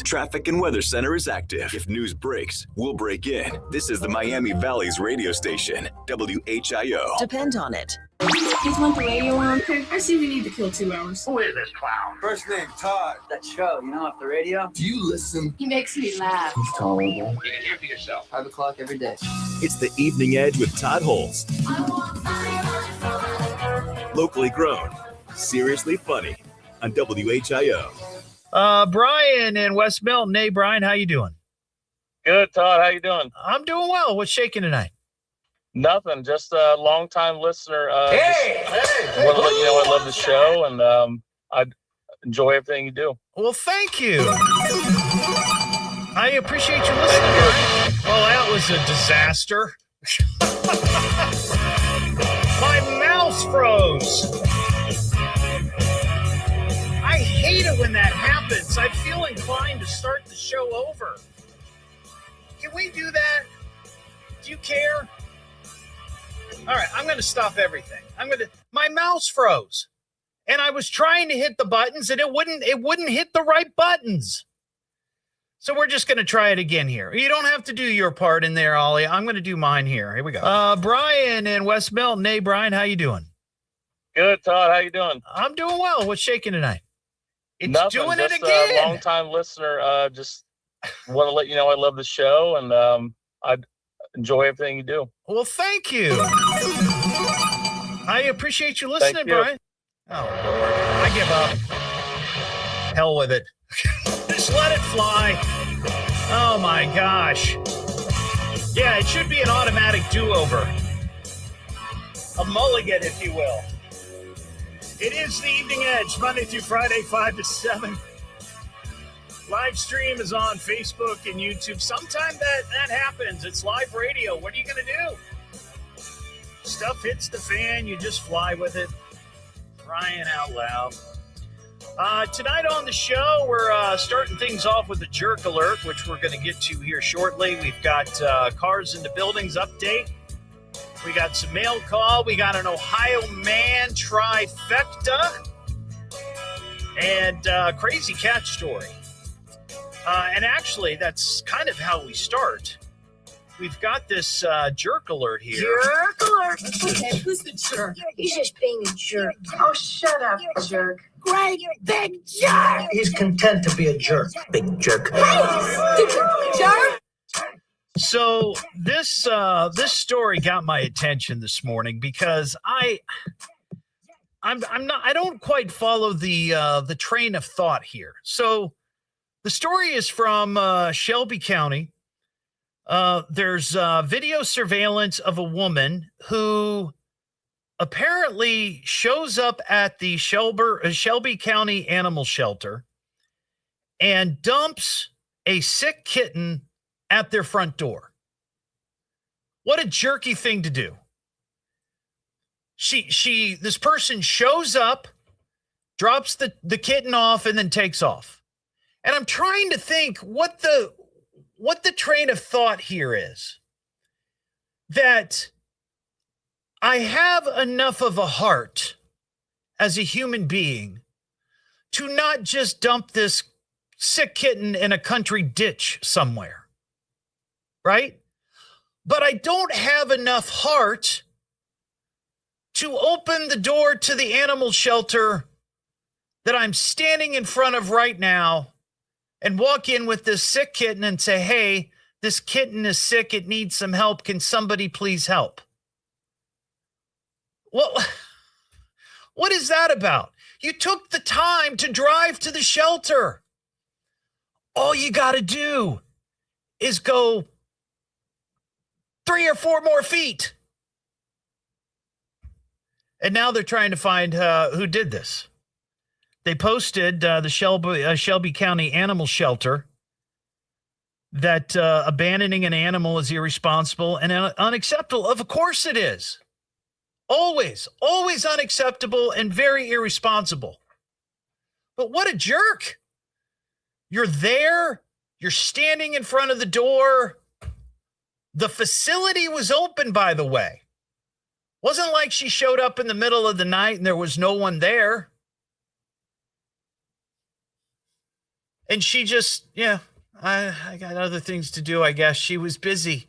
traffic and weather center is active. If news breaks, we'll break in. This is the Miami Valley's radio station, WHIO. Depend on it. Just want the radio on. Okay, I see we need to kill 2 hours. Who is this clown? First name, Todd. That show, off the radio. Do you listen? He makes me laugh. He's tolerable. You can hear for yourself. 5 o'clock every day. It's the Evening Edge with Todd Hollst. Locally grown, seriously funny on WHIO. Brian in West Milton. Hey, Brian, how you doing? Good, Todd. How you doing? I'm doing well. What's shaking tonight? Nothing. Just a long-time listener. Want to let you know I love the show, and I enjoy everything you do. Well, thank you. I appreciate you listening, Brian. Well, that was a disaster. My mouse froze. I hate it when that happens. I feel inclined to start the show over. Can we do that? Do you care? All right, I'm going to stop everything. My mouse froze. And I was trying to hit the buttons and it wouldn't hit the right buttons. So we're just going to try it again here. You don't have to do your part in there, Ollie. I'm going to do mine here. Here we go. Brian in West Milton. Hey, Brian, how you doing? Good, Todd. How you doing? I'm doing well. What's shaking tonight? It's Nothing. doing Just it again. A long-time listener. Just want to let you know I love the show, and I enjoy everything you do. Well, thank you. I appreciate you listening, Brian. Oh, Lord. I give up. Hell with it. Just let it fly. Oh, my gosh. Yeah, it should be an automatic do-over. A mulligan, if you will. It is the Evening Edge, Monday through Friday, 5 to 7. Live stream is on Facebook and YouTube. Sometime that happens. It's live radio. What are you going to do? Stuff hits the fan. You just fly with it. Crying out loud. Tonight on the show, we're starting things off with a jerk alert, which we're going to get to here shortly. We've got Cars into Buildings update. We got some mail call. We got an Ohio man trifecta. And crazy cat story. And actually, that's kind of how we start. We've got this jerk alert here. Jerk alert. Okay, who's the jerk? He's just being a jerk. Oh, shut up, jerk. Great big jerk. He's content to be a jerk. Big jerk. Hey, did you call me jerk? So this story got my attention this morning because I don't quite follow the train of thought here. So the story is from Shelby County. There's video surveillance of a woman who apparently shows up at the Shelby County Animal Shelter and dumps a sick kitten at their front door. What a jerky thing to do. This person shows up, drops the kitten off, and then takes off. And I'm trying to think what the train of thought here is. That I have enough of a heart as a human being to not just dump this sick kitten in a country ditch somewhere. Right? But I don't have enough heart to open the door to the animal shelter that I'm standing in front of right now and walk in with this sick kitten and say, hey, this kitten is sick. It needs some help. Can somebody please help? What is that about? You took the time to drive to the shelter. All you got to do is go 3 or 4 more feet. And now they're trying to find who did this. They posted the Shelby County Animal Shelter that abandoning an animal is irresponsible and unacceptable. Of course it is. Always unacceptable and very irresponsible. But what a jerk. You're there. You're standing in front of the door. The facility was open, by the way. Wasn't like she showed up in the middle of the night and there was no one there. And she just, I got other things to do, I guess. She was busy.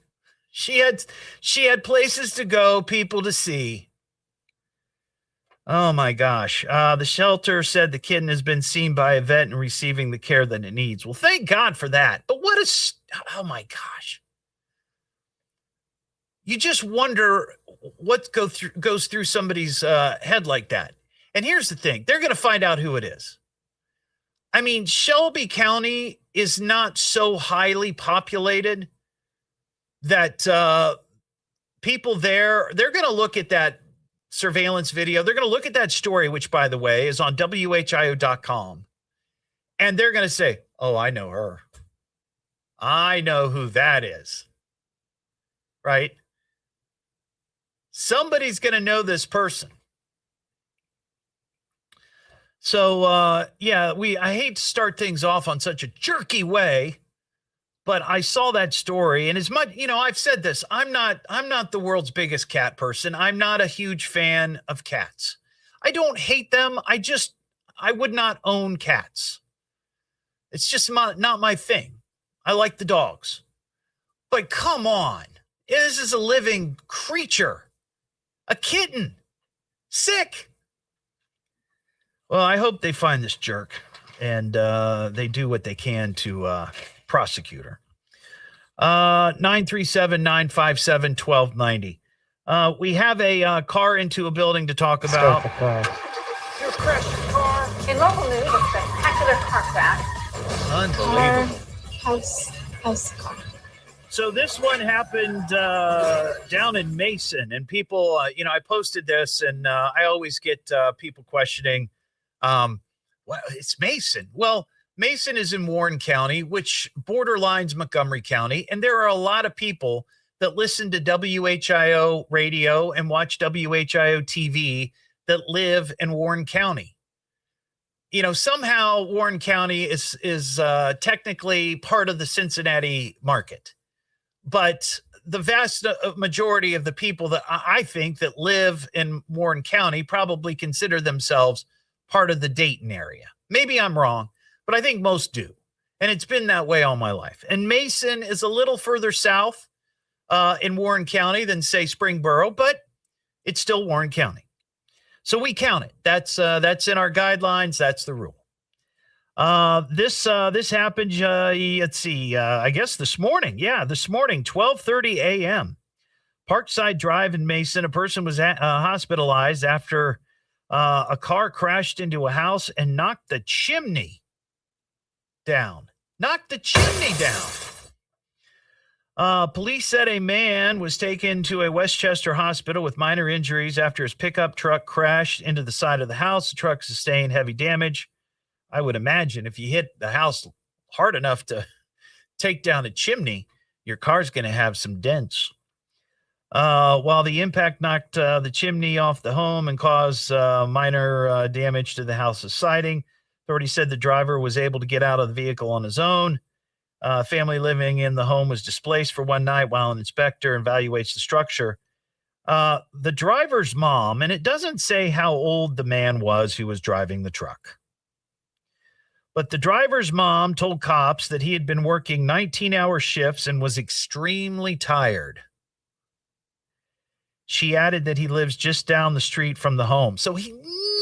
She had places to go, people to see. Oh, my gosh. The shelter said the kitten has been seen by a vet and receiving the care that it needs. Well, thank God for that. But oh, my gosh. You just wonder what goes through somebody's head like that. And here's the thing. They're going to find out who it is. I mean, Shelby County is not so highly populated that people there, they're going to look at that surveillance video. They're going to look at that story, which, by the way, is on WHIO.com. And they're going to say, oh, I know her. I know who that is. Right? Somebody's going to know this person. So, I hate to start things off on such a jerky way, but I saw that story, and as much, I've said this, I'm not the world's biggest cat person. I'm not a huge fan of cats. I don't hate them. I would not own cats. It's just not my thing. I like the dogs. But come on. This is a living creature. A kitten. Sick. Well, I hope they find this jerk and they do what they can to prosecute her. 937-957-1290. We have a car into a building to talk about. You crashed your car. In local news, a spectacular car crash. Unbelievable. House car. So this one happened down in Mason, and people, I posted this, and I always get people questioning, well, it's Mason. Well, Mason is in Warren County, which borderlines Montgomery County, and there are a lot of people that listen to WHIO radio and watch WHIO TV that live in Warren County. Somehow Warren County is technically part of the Cincinnati market. But the vast majority of the people that I think that live in Warren County probably consider themselves part of the Dayton area. Maybe I'm wrong, but I think most do. And it's been that way all my life. And Mason is a little further south in Warren County than, say, Springboro, but it's still Warren County. So we count it. That's in our guidelines. That's the rule. This happened, let's see, I guess this morning. Yeah, this morning, 12:30 a.m. Parkside Drive in Mason. A person was hospitalized after a car crashed into a house and knocked the chimney down. Police said a man was taken to a Westchester hospital with minor injuries after his pickup truck crashed into the side of the house. The truck sustained heavy damage. I would imagine if you hit the house hard enough to take down a chimney, your car's going to have some dents. While the impact knocked the chimney off the home and caused minor damage to the house's siding, authorities said the driver was able to get out of the vehicle on his own. Family living in the home was displaced for one night while an inspector evaluates the structure. The driver's mom, and it doesn't say how old the man was who was driving the truck, but the driver's mom told cops that he had been working 19-hour shifts and was extremely tired. She added that he lives just down the street from the home. So he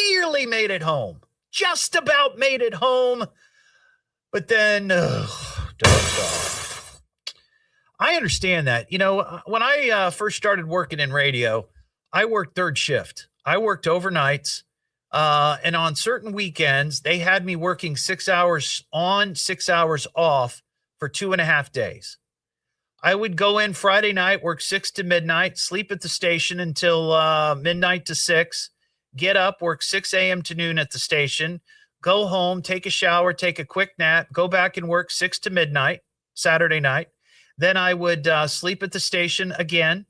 nearly made it home. Just about made it home. But then, dog. I understand that. When I first started working in radio, I worked third shift. I worked overnights. And on certain weekends, they had me working 6 hours on, 6 hours off for 2.5 days. I would go in Friday night, work 6 to midnight, sleep at the station until midnight to 6, get up, work 6 a.m. to noon at the station, go home, take a shower, take a quick nap, go back and work 6 to midnight, Saturday night. Then I would sleep at the station again.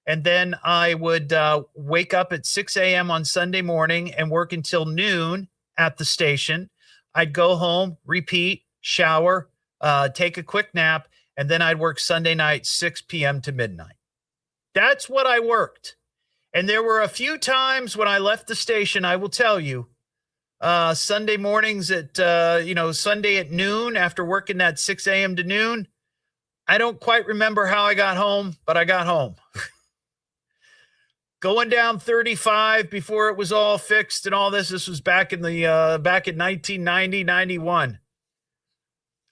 And then I would wake up at 6 a.m. on Sunday morning and work until noon at the station. I'd go home, repeat, shower, take a quick nap, and then I'd work Sunday night, 6 p.m. to midnight. That's what I worked. And there were a few times when I left the station, I will tell you, Sunday mornings at, Sunday at noon after working that 6 a.m. to noon. I don't quite remember how I got home, but I got home. Going down 35 before it was all fixed and all this. This was back in 1990, 91.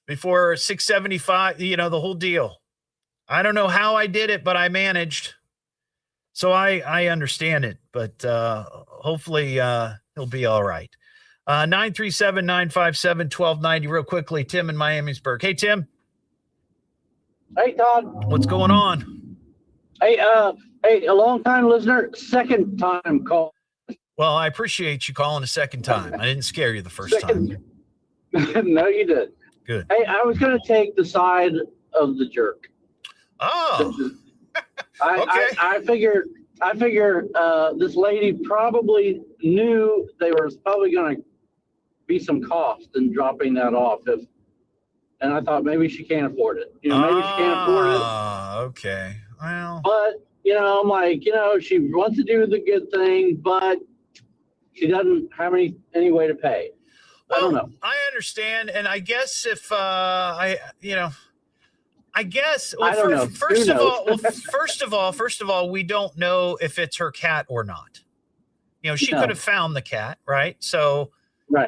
Before 675, the whole deal. I don't know how I did it, but I managed. So I understand it, but hopefully he'll be all right. 937-957-1290. Real quickly, Tim in Miamisburg. Hey, Tim. Hey, Todd. What's going on? Hey, a long-time listener, second time call. Well, I appreciate you calling a second time. I didn't scare you the first time. No, you did. Good. Hey, I was going to take the side of the jerk. Oh. Okay. I figure this lady probably knew there was probably going to be some cost in dropping that off. And I thought maybe she can't afford it. Maybe she can't afford it. Okay. Well. But, I'm like, she wants to do the good thing, but she doesn't have any way to pay. I don't know. I understand. And I guess if, first of all, we don't know if it's her cat or not. She could have found the cat, right? So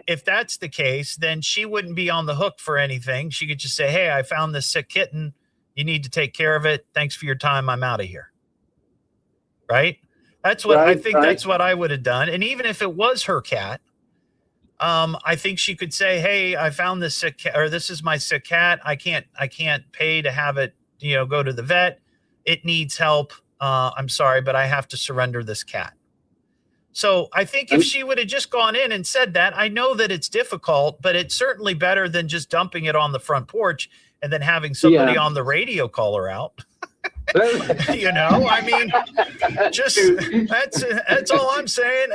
if that's the case, then she wouldn't be on the hook for anything. She could just say, hey, I found this sick kitten. You need to take care of it. Thanks for your time. I'm out of here. Right? That's what I think. That's what I would have done. And even if it was her cat, I think she could say, hey, I found this sick cat, or this is my sick cat. I can't pay to have it, go to the vet. It needs help. I'm sorry, but I have to surrender this cat. So I think if she would have just gone in and said that, I know that it's difficult, but it's certainly better than just dumping it on the front porch and then having somebody on the radio call her out. I mean, just that's all I'm saying.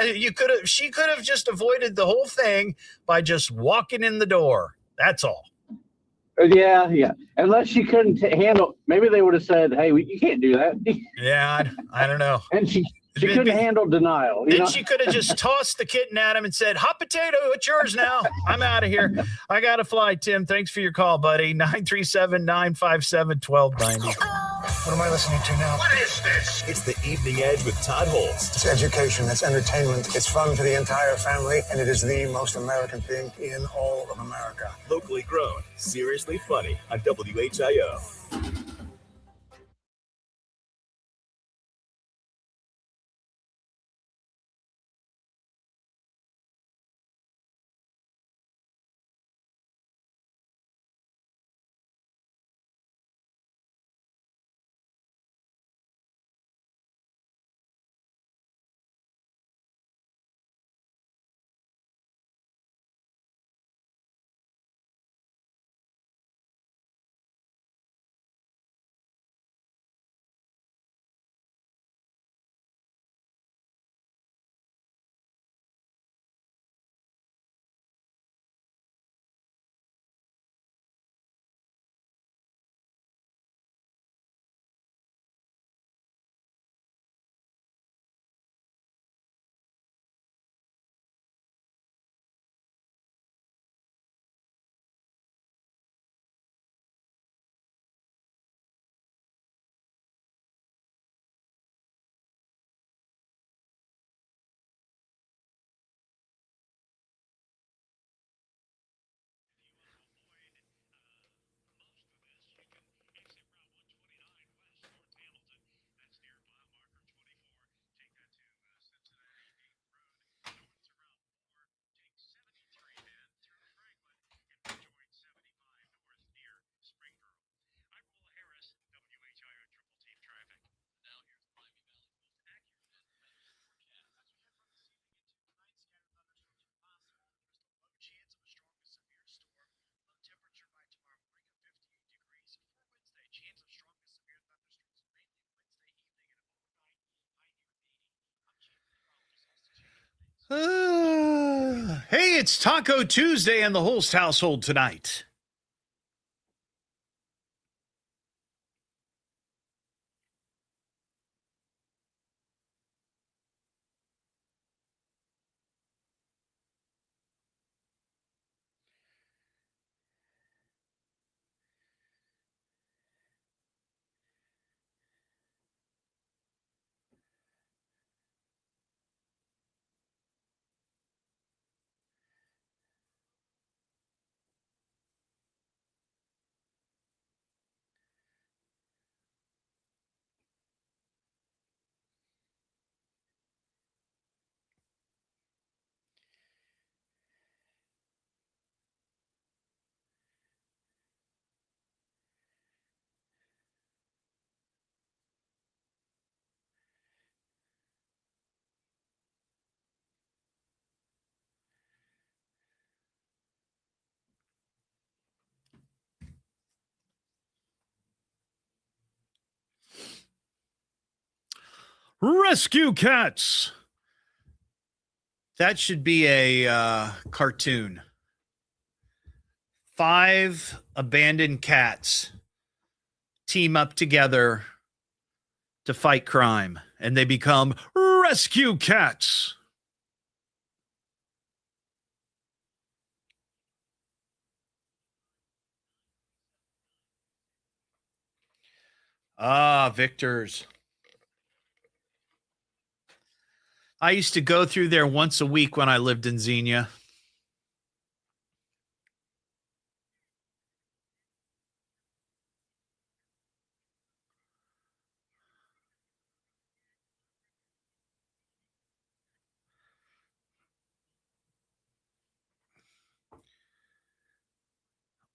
She could have just avoided the whole thing by just walking in the door. That's all. Yeah. Unless she couldn't handle, maybe they would have said, hey, you can't do that. Yeah, I don't know. And she couldn't handle denial. Then she could have just tossed the kitten at him and said, hot potato, it's yours now. I'm out of here. I got to fly, Tim. Thanks for your call, buddy. 937-957-1290. What am I listening to now? What is this? It's the Evening Edge with Todd Hollst. It's education, it's entertainment, it's fun for the entire family, and it is the most American thing in all of America. Locally grown, seriously funny on WHIO. Hey, it's Taco Tuesday in the Hollst household tonight. Rescue cats. That should be a cartoon. 5 abandoned cats team up together to fight crime, and they become rescue cats. Victor's. I used to go through there once a week when I lived in Xenia.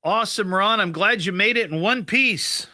Awesome, Ron. I'm glad you made it in one piece.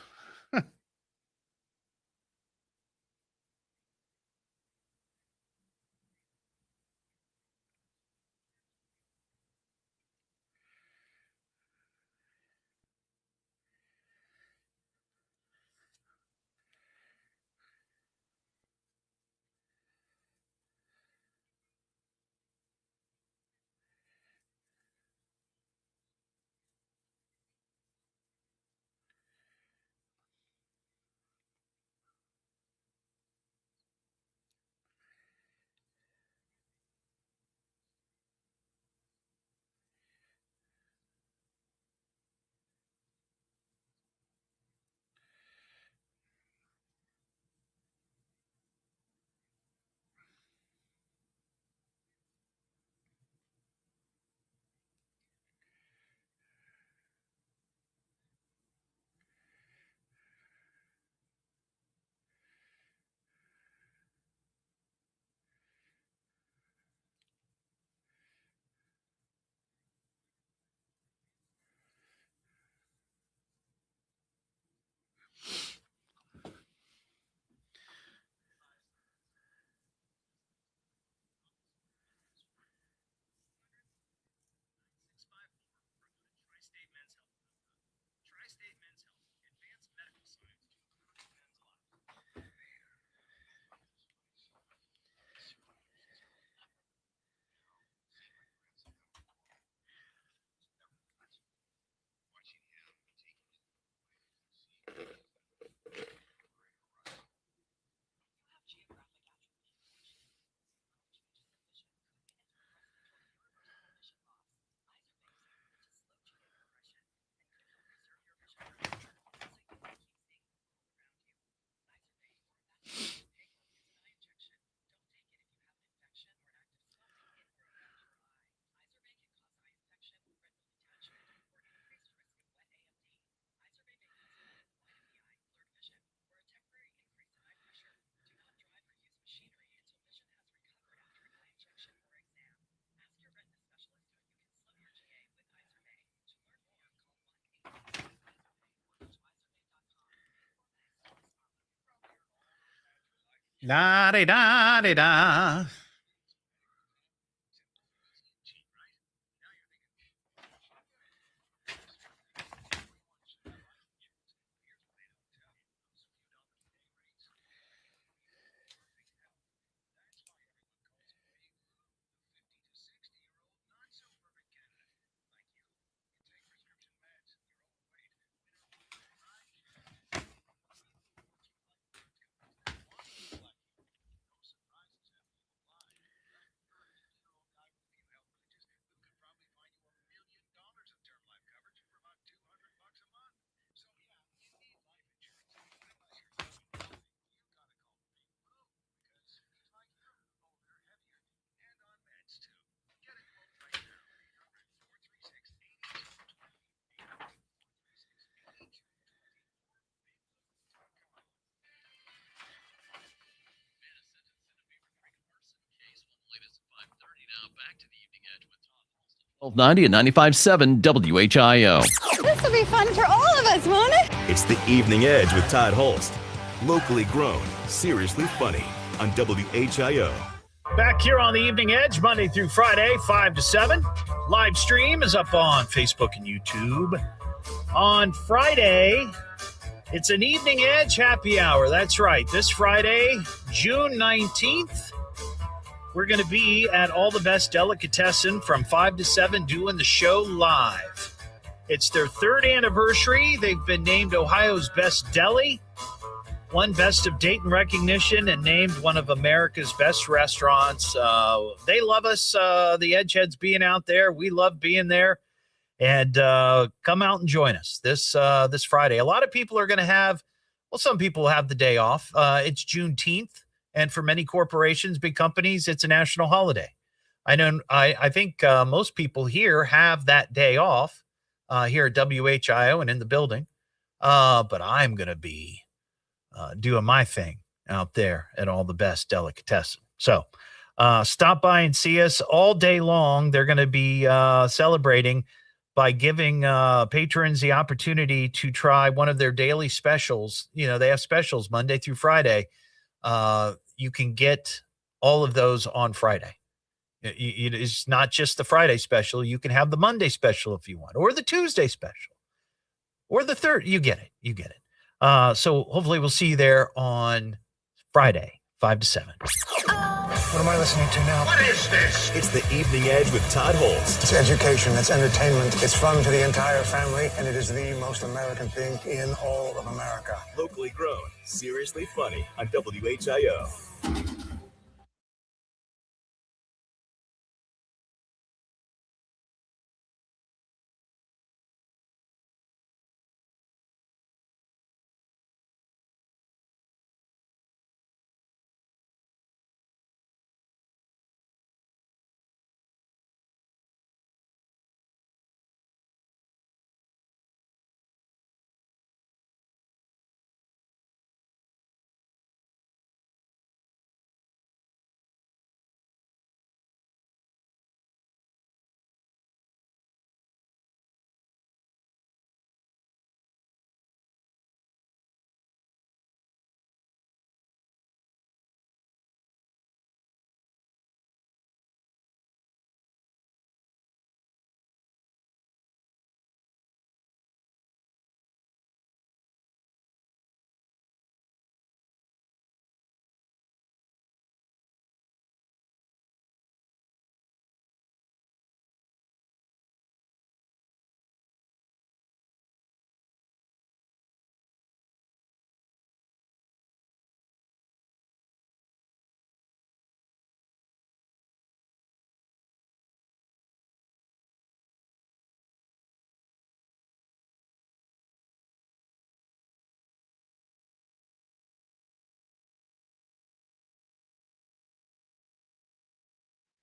Da-de-da-de-da. Back to the Evening Edge with Todd Hollst. 1290 and 95.7 WHIO. This will be fun for all of us, won't it? It's the Evening Edge with Todd Hollst. Locally grown, seriously funny on WHIO. Back here on the Evening Edge, Monday through Friday, 5 to 7. Live stream is up on Facebook and YouTube. On Friday, It's an Evening Edge happy hour. That's right. This Friday, June 19th, we're going to be at All the Best Delicatessen from 5 to 7 doing the show live. It's their third anniversary. They've been named Ohio's Best Deli, won Best of Dayton recognition, and named one of America's best restaurants. They love us, the Edgeheads, being out there. We love being there. And come out and join us this Friday. A lot of people are going to have, well, some people will have the day off. It's Juneteenth, and for many corporations, big companies, it's a national holiday. I think most people here have that day off here at WHIO and in the building. But I'm going to be doing my thing out there at All the Best Delicatessen. So stop by and see us all day long. They're going to be celebrating by giving patrons the opportunity to try one of their daily specials. You know, they have specials Monday through Friday. You can get all of those on Friday. It's not just the Friday special. You can have the Monday special if you want, or the Tuesday special, or the third. You get it. You get it. So hopefully we'll see you there on Friday, 5 to 7. What am I listening to now? What is this? It's the Evening Edge with Todd Hollst. It's education, it's entertainment, it's fun for the entire family, and it is the most American thing in all of America. Locally grown, seriously funny on WHIO.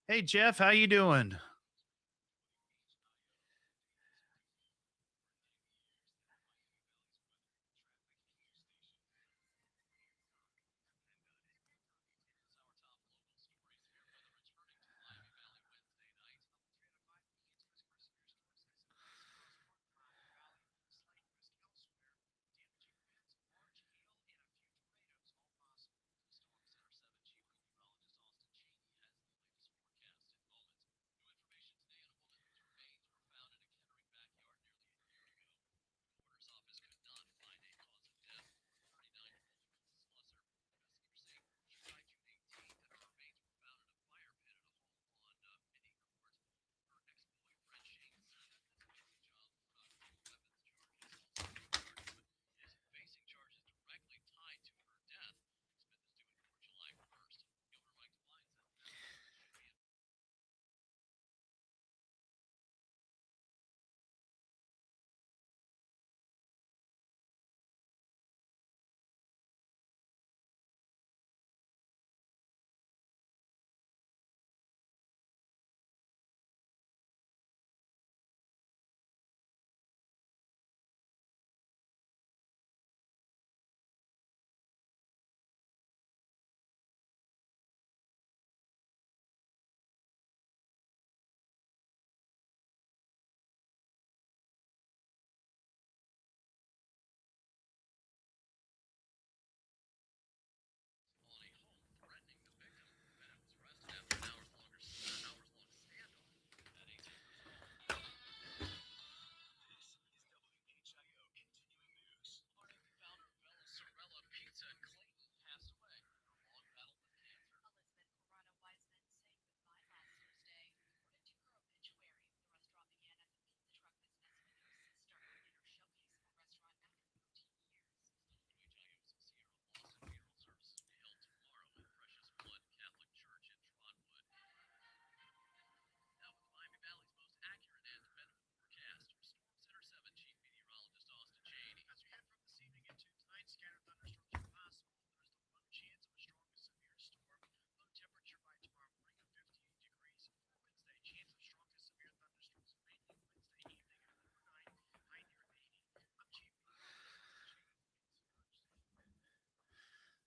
Hey, Jeff, how you doing?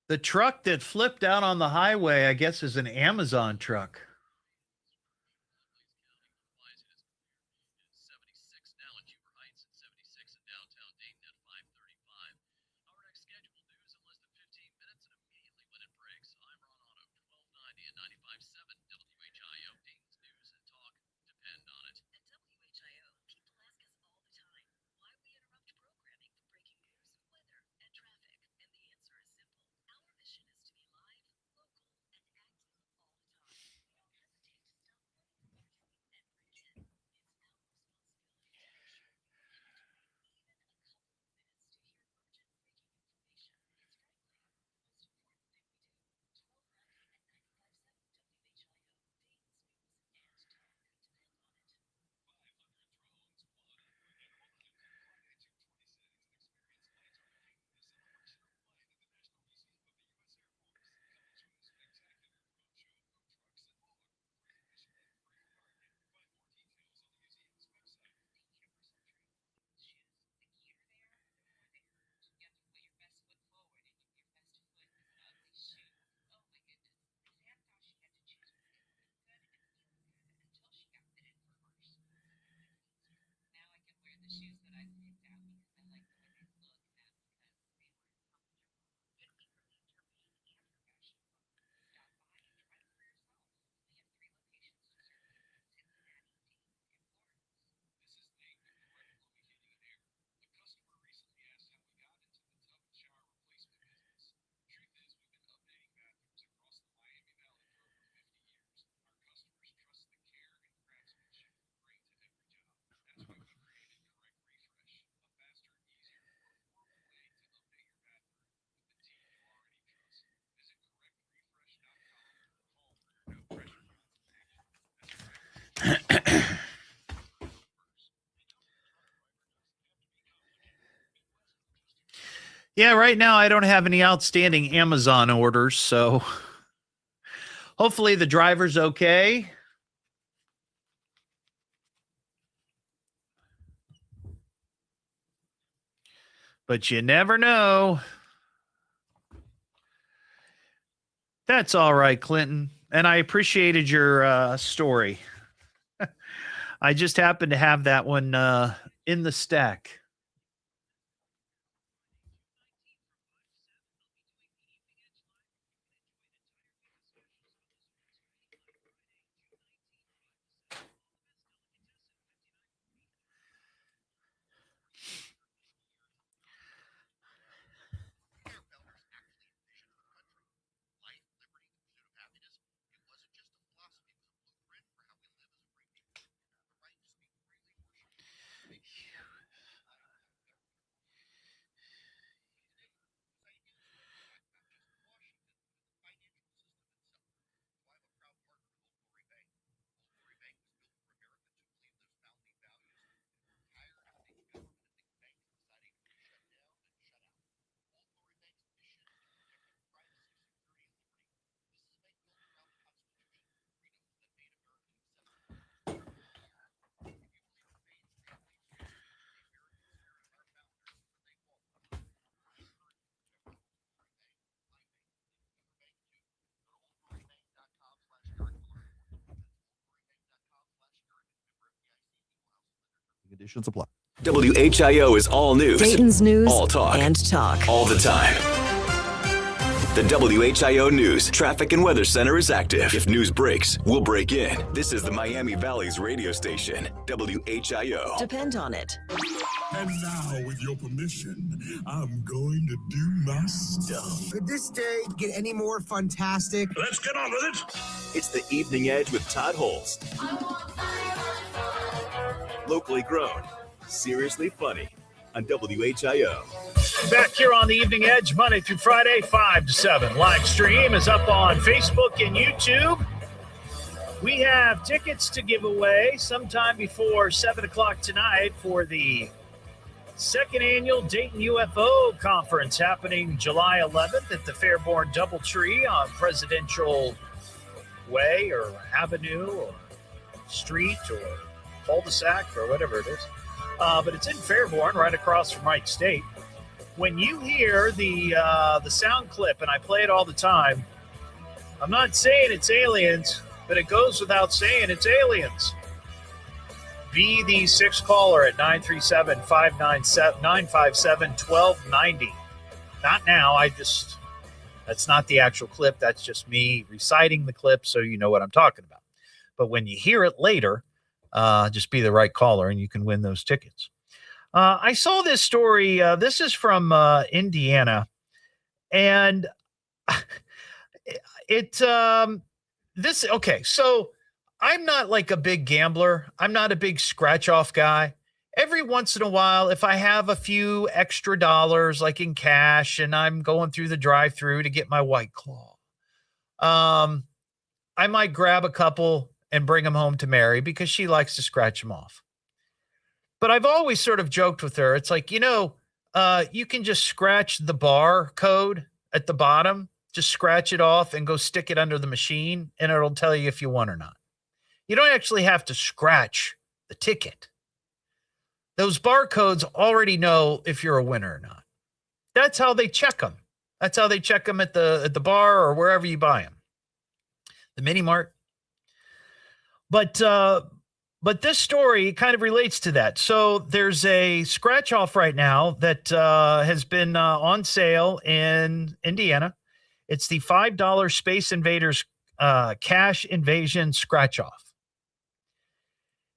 The truck that flipped out on the highway, I guess, is an Amazon truck. Yeah, right now I don't have any outstanding Amazon orders, so hopefully the driver's okay. But you never know. That's all right, Clinton. And I appreciated your story. I just happened to have that one in the stack. Conditions apply. WHIO is all news. Dayton's news all talk. and talk. All the time. The WHIO News Traffic and Weather Center is active. If news breaks, we'll break in. This is the Miami Valley's radio station, WHIO. Depend on it. And now, with your permission, I'm going to do my stuff. Could this day get any more fantastic? Let's get on with it. It's the Evening Edge with Todd Hollst. Locally grown, seriously funny on WHIO. Back here on the Evening Edge, Monday through Friday, 5 to 7. Live stream is up on Facebook and YouTube. We have tickets to give away sometime before 7 o'clock tonight for the second annual Dayton UFO Conference happening July 11th at the Fairborn Doubletree on Presidential Way or Avenue or Street or cul-de-sac or whatever it is. But it's in Fairborn, right across from Wright State. when you hear the sound clip, and I play it all the time, I'm not saying it's aliens, but it goes without saying it's aliens. Be the sixth caller at 937-597-957-1290. Not now. That's not the actual clip. That's just me reciting the clip so you know what I'm talking about. But when you hear it later, just be the right caller and you can win those tickets. I saw this story. This is from Indiana. And so I'm not like a big gambler. I'm not a big scratch off guy. Every once in a while, if I have a few extra dollars, like in cash, and I'm going through the drive-thru to get my White Claw, I might grab a couple and bring them home to Mary because she likes to scratch them off. But I've always sort of joked with her. It's like, you can just scratch the bar code at the bottom, just scratch it off and go stick it under the machine, and it'll tell you if you won or not. You don't actually have to scratch the ticket. Those barcodes already know if you're a winner or not. That's how they check them. That's how they check them at the bar or wherever you buy them. The mini mart. But this story kind of relates to that. So there's a scratch off right now that has been on sale in Indiana. It's the $5 Space Invaders Cash Invasion scratch off.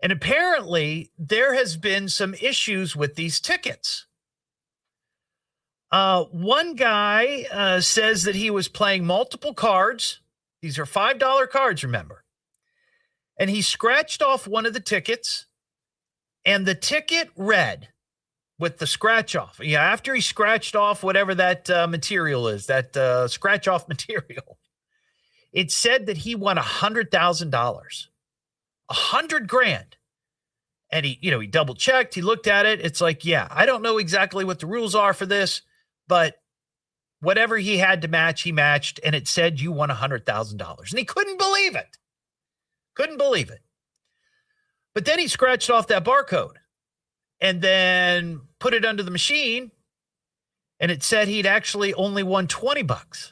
And apparently there has been some issues with these tickets. One guy says that he was playing multiple cards. These are $5 cards, remember. And he scratched off one of the tickets, and the ticket read with the scratch off. Yeah, after he scratched off whatever that material is, that scratch off material, it said that he won $100,000, $100,000. And he double checked. He looked at it. It's like, yeah, I don't know exactly what the rules are for this, but whatever he had to match, he matched, and it said you won $100,000. And he couldn't believe it. Couldn't believe it. But then he scratched off that barcode and then put it under the machine, and it said he'd actually only won $20,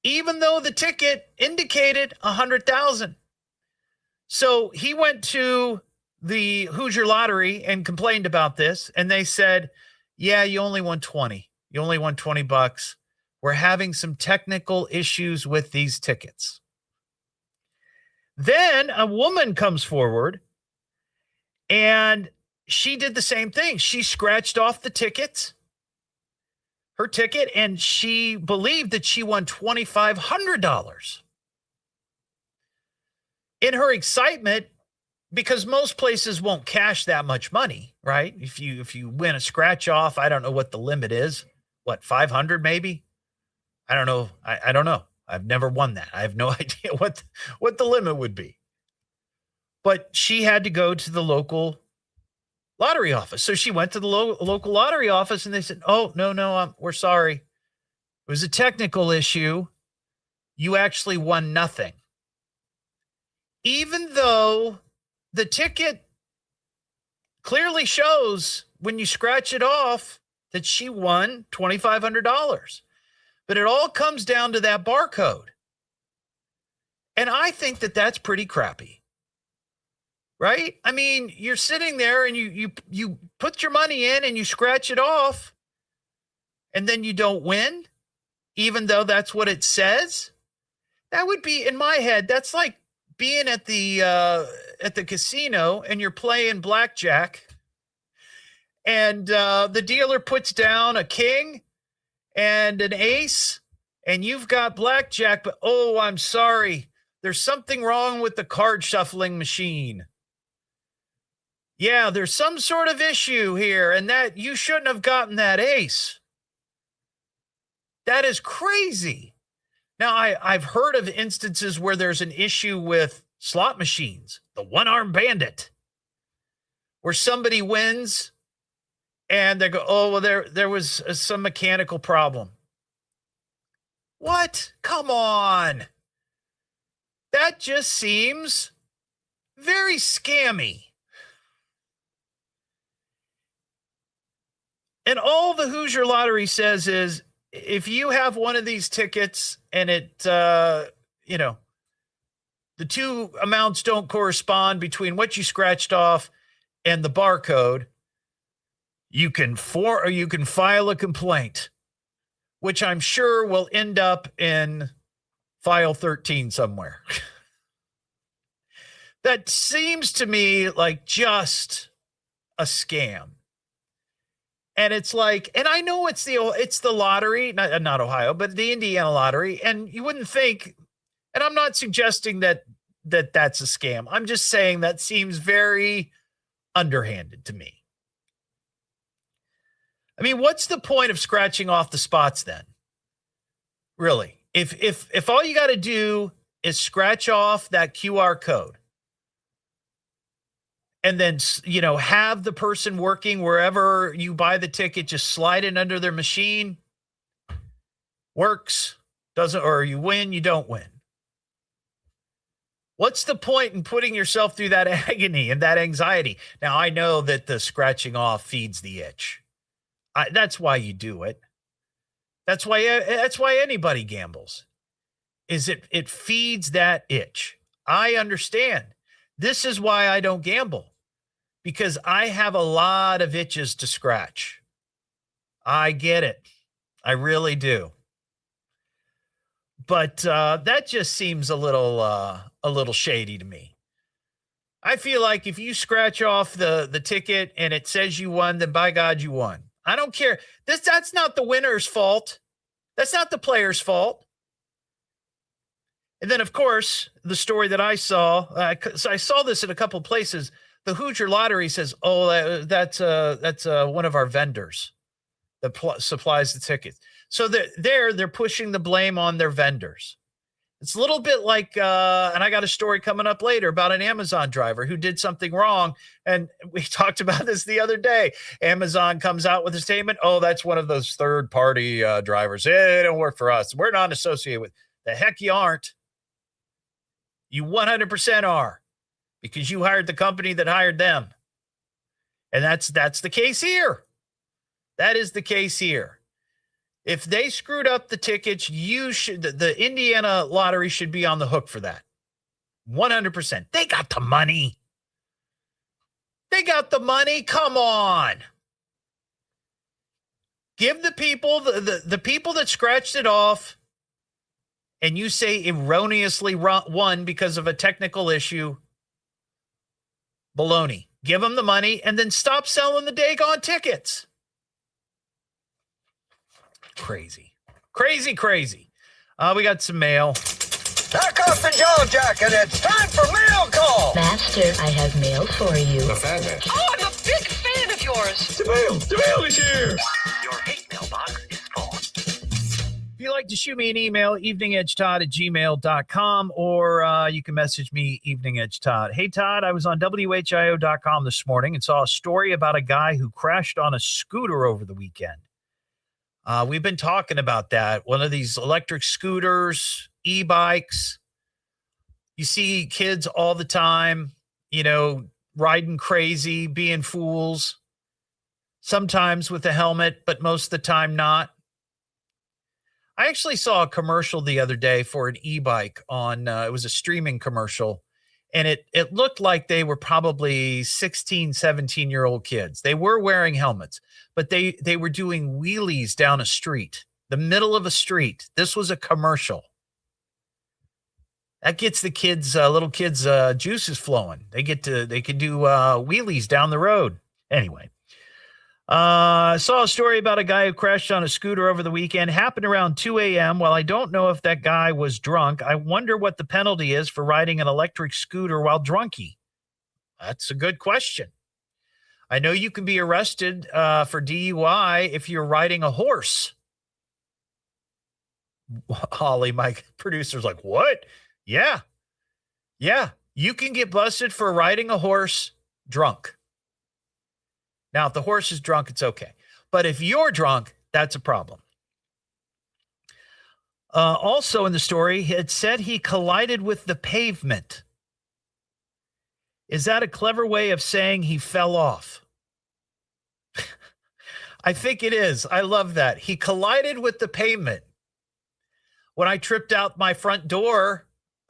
even though the ticket indicated $100,000. So he went to the Hoosier lottery and complained about this, and they said, yeah, you only won 20. You only won $20. We're having some technical issues with these tickets. Then a woman comes forward, and she did the same thing. She scratched off the tickets, her ticket, and she believed that she won $2,500. In her excitement, because most places won't cash that much money, right? If you win a scratch off, I don't know what the limit is. What, 500 maybe? I don't know. I don't know. I've never won that. I have no idea what the limit would be. But she had to go to the local lottery office. So she went to the local lottery office, and they said, oh, no, we're sorry. It was a technical issue. You actually won nothing. Even though the ticket clearly shows when you scratch it off that she won $2,500. But it all comes down to that barcode. And I think that that's pretty crappy. Right? I mean, you're sitting there and you put your money in and you scratch it off, and then you don't win, even though that's what it says. That would be, in my head, that's like being at the casino and you're playing blackjack, and the dealer puts down a king and an ace, and you've got blackjack, but oh, I'm sorry, there's something wrong with the card shuffling machine. Yeah, there's some sort of issue here, and that you shouldn't have gotten that ace. That is crazy. Now, I've heard of instances where there's an issue with slot machines, the one-armed bandit, where somebody wins and they go, oh, well, there was some mechanical problem. What? Come on. That just seems very scammy. And all the Hoosier Lottery says is if you have one of these tickets and it, the two amounts don't correspond between what you scratched off and the barcode, you can file a complaint, which I'm sure will end up in file 13 somewhere. That seems to me like just a scam. And it's like, and I know it's the lottery, not Ohio, but the Indiana lottery. And you wouldn't think, and I'm not suggesting that's a scam. I'm just saying that seems very underhanded to me. I mean, what's the point of scratching off the spots then? Really? If all you got to do is scratch off that QR code and then, have the person working wherever you buy the ticket, just slide it under their machine, works, doesn't, or you win, you don't win. What's the point in putting yourself through that agony and that anxiety? Now, I know that the scratching off feeds the itch. That's why you do it. That's why anybody gambles. Is it feeds that itch. I understand. This is why I don't gamble, because I have a lot of itches to scratch. I get it. I really do. But that just seems a little shady to me. I feel like if you scratch off the ticket and it says you won, then by God, you won. I don't care. That's not the winner's fault. That's not the player's fault. And then, of course, the story that I saw, so I saw this in a couple places. The Hoosier Lottery says, that's one of our vendors that supplies the tickets. So they're pushing the blame on their vendors. It's a little bit like, and I got a story coming up later about an Amazon driver who did something wrong. And we talked about this the other day. Amazon comes out with a statement. Oh, that's one of those third-party drivers. They don't work for us. We're not associated with. The heck you aren't. You 100% are, because you hired the company that hired them. And that's the case here. That is the case here. If they screwed up the tickets, the Indiana lottery should be on the hook for that. 100%. They got the money. They got the money. Come on. Give the people, the people that scratched it off, and you say erroneously won because of a technical issue, baloney. Give them the money and then stop selling the daggone tickets. Crazy. We got some mail. Knock off the jaw jacket. It's time for mail call. Master, I have mail for you. The fan man. Oh, I'm a big fan of yours. The mail is here. Your hate mailbox is full. If you'd like to shoot me an email, eveningedgetodd@gmail.com, or you can message me, eveningedgetodd. Hey, Todd, I was on WHIO.com this morning and saw a story about a guy who crashed on a scooter over the weekend. We've been talking about that. One of these electric scooters, e-bikes. You see kids all the time, riding crazy, being fools. Sometimes with a helmet, but most of the time not. I actually saw a commercial the other day for an e-bike on, it was a streaming commercial, and it looked like they were probably 16, 17-year-old kids. They were wearing helmets, but they were doing wheelies down a street, the middle of a street. This was a commercial. That gets the kids, little kids, juices flowing. They can do wheelies down the road. Anyway. I saw a story about a guy who crashed on a scooter over the weekend. Happened around 2 a.m. While I don't know if that guy was drunk, I wonder what the penalty is for riding an electric scooter while drunky. That's a good question. I know you can be arrested for DUI if you're riding a horse. Holly, my producer's like, what? Yeah. You can get busted for riding a horse drunk. Now, if the horse is drunk, it's okay. But if you're drunk, that's a problem. Also in the story, it said he collided with the pavement. Is that a clever way of saying he fell off? I think it is. I love that. He collided with the pavement. When I tripped out my front door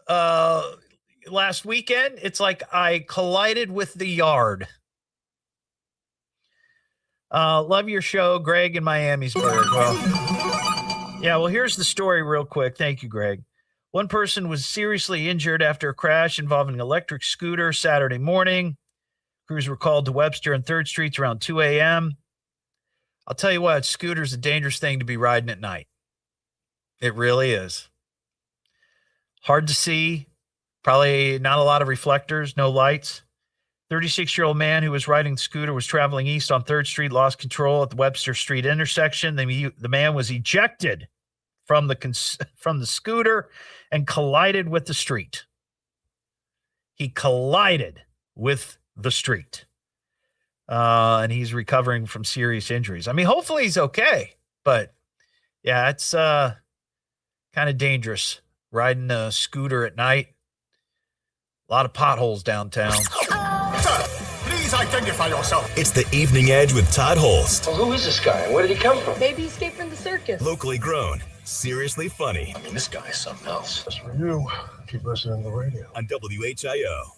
last weekend, it's like I collided with the yard. Love your show, Greg in Miamisburg. Well, here's the story real quick. Thank you, Greg. One person was seriously injured after a crash involving an electric scooter Saturday morning. Crews were called to Webster and 3rd Streets around 2 a.m. I'll tell you what, scooter's a dangerous thing to be riding at night. It really is. Hard to see. Probably not a lot of reflectors, no lights. 36-year-old man who was riding the scooter was traveling east on 3rd Street, lost control at the Webster Street intersection. The man was ejected from the scooter and collided with the street. He collided with the street. And he's recovering from serious injuries. I mean, hopefully he's okay. But, yeah, it's kind of dangerous riding a scooter at night. A lot of potholes downtown. Sir, please identify yourself. It's the Evening Edge with Todd Hollst. Well, who is this guy and where did he come from? Maybe he escaped from the circus. Locally grown, seriously funny. I mean, this guy is something else. That's for you. Keep listening to the radio. On WHIO.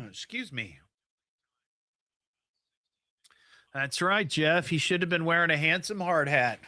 Excuse me. That's right, Jeff. He should have been wearing a handsome hard hat.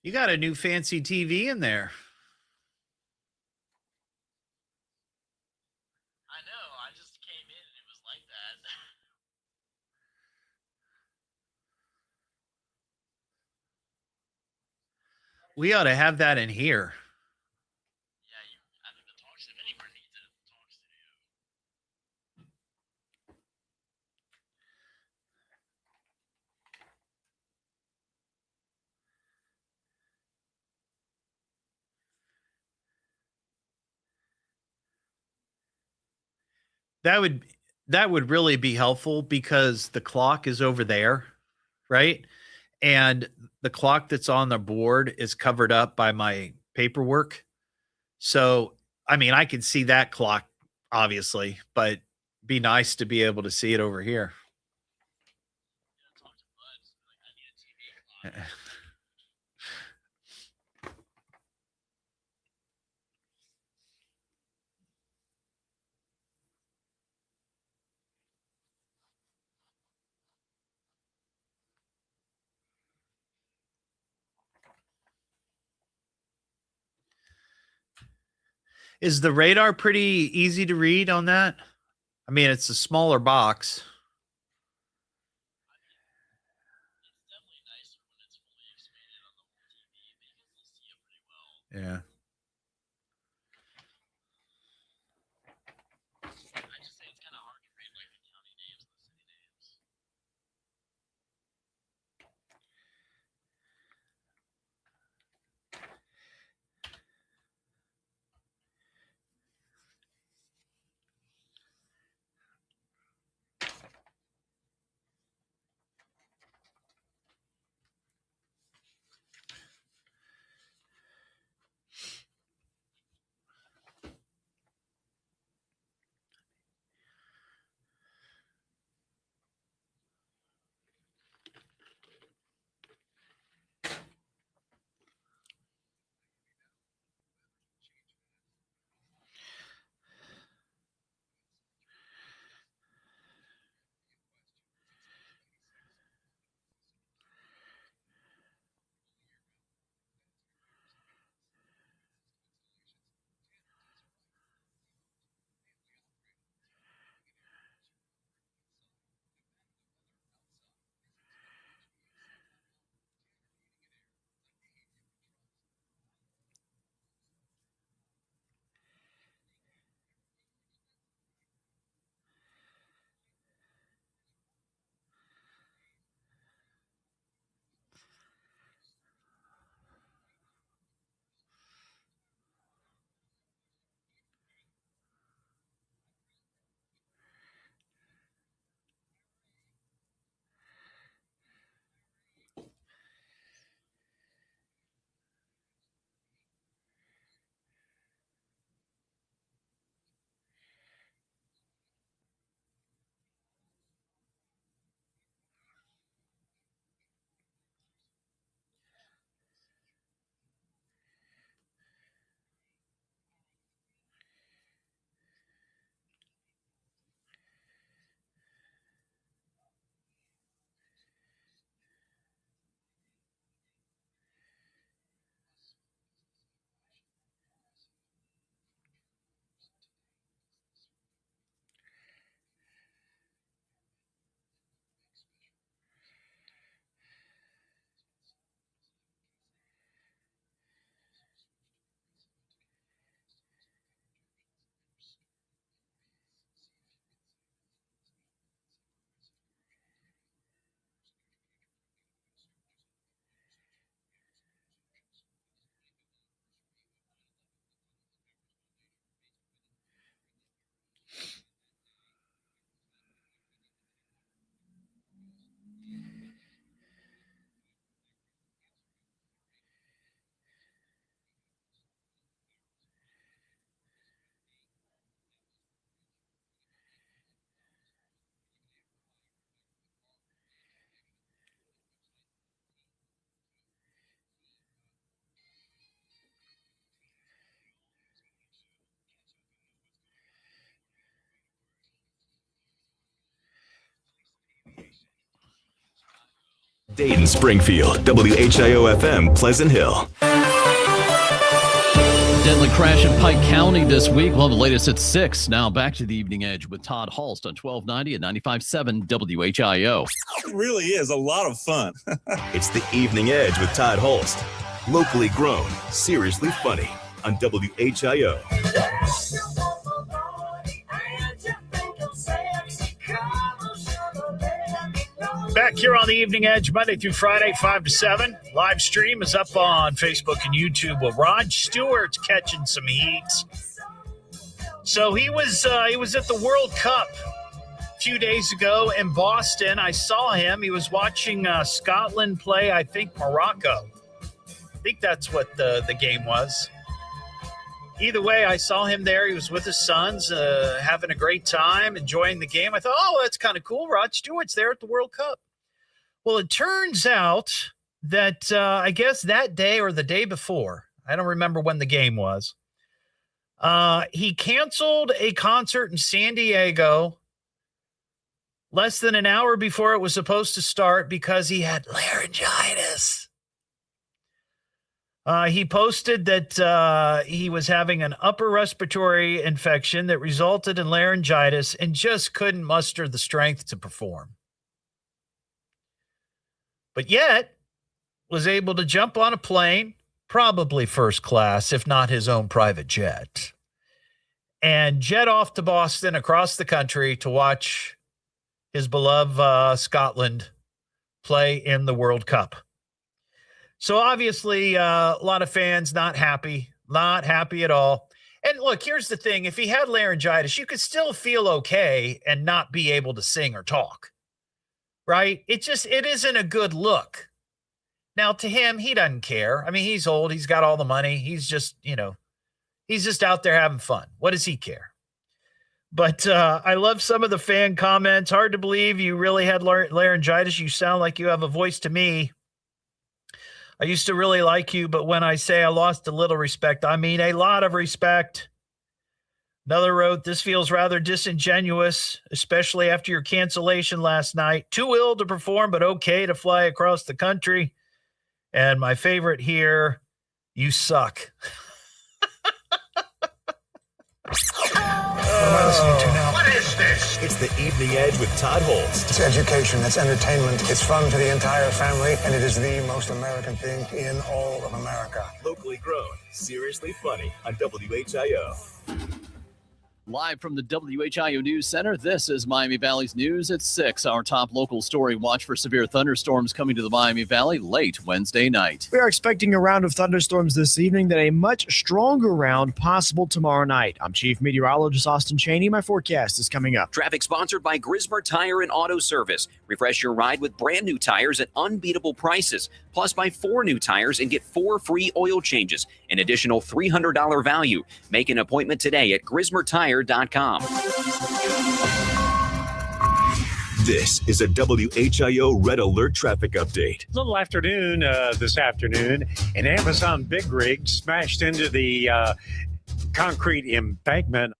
You got a new fancy TV in there. I know. I just came in and it was like that. We ought to have that in here. Yeah, I think the talks, if anyone needs it, the talks to do. That would really be helpful because the clock is over there, right? And the clock that's on the board is covered up by my paperwork. So, I mean, I can see that clock, obviously, but it'd be nice to be able to see it over here. Is the radar pretty easy to read on that? I mean, it's a smaller box. Yeah. Dayton, Springfield, WHIO-FM, Pleasant Hill. Deadly crash in Pike County this week. Well, the latest at 6. Now back to the Evening Edge with Todd Hollst on 1290 and 95.7 WHIO. It really is a lot of fun. It's the Evening Edge with Todd Hollst. Locally grown, seriously funny on WHIO. Back here on the Evening Edge, Monday through Friday, 5 to 7. Live stream is up on Facebook and YouTube. Well, Rod Stewart's catching some heat. So he was at the World Cup a few days ago in Boston. I saw him. He was watching Scotland play, I think, Morocco. I think that's what the game was. Either way, I saw him there. He was with his sons, having a great time, enjoying the game. I thought, oh, that's kind of cool. Rod Stewart's there at the World Cup. Well, it turns out that I guess that day or the day before, I don't remember when the game was, he canceled a concert in San Diego less than an hour before it was supposed to start because he had laryngitis. He posted that he was having an upper respiratory infection that resulted in laryngitis and just couldn't muster the strength to perform. But yet was able to jump on a plane, probably first class, if not his own private jet, and jet off to Boston across the country to watch his beloved Scotland play in the World Cup. So obviously a lot of fans not happy at all. And look, here's the thing. If he had laryngitis, you could still feel okay and not be able to sing or talk, right? It isn't a good look. Now to him, he doesn't care. I mean, he's old. He's got all the money. He's just, he's just out there having fun. What does he care? But I love some of the fan comments. Hard to believe you really had laryngitis. You sound like you have a voice to me. I used to really like you, but when I say I lost a little respect, I mean a lot of respect. Another wrote, this feels rather disingenuous, especially after your cancellation last night. Too ill to perform, but okay to fly across the country. And my favorite here, you suck. What is this? It's the Evening Edge with Todd Hollst. It's education, it's entertainment, it's fun for the entire family, and it is the most American thing in all of America. Locally grown, seriously funny on WHIO. Live from the WHIO News Center, this is Miami Valley's News at 6. Our top local story, watch for severe thunderstorms coming to the Miami Valley late Wednesday night. We are expecting a round of thunderstorms this evening, then a much stronger round possible tomorrow night. I'm Chief Meteorologist Austin Cheney. My forecast is coming up. Traffic sponsored by Grismer Tire and Auto Service. Refresh your ride with brand new tires at unbeatable prices. Plus, buy 4 new tires and get 4 free oil changes. An additional $300 value. Make an appointment today at GrismerTire.com. This is a WHIO Red Alert traffic update. Little afternoon this afternoon, an Amazon big rig smashed into the concrete embankment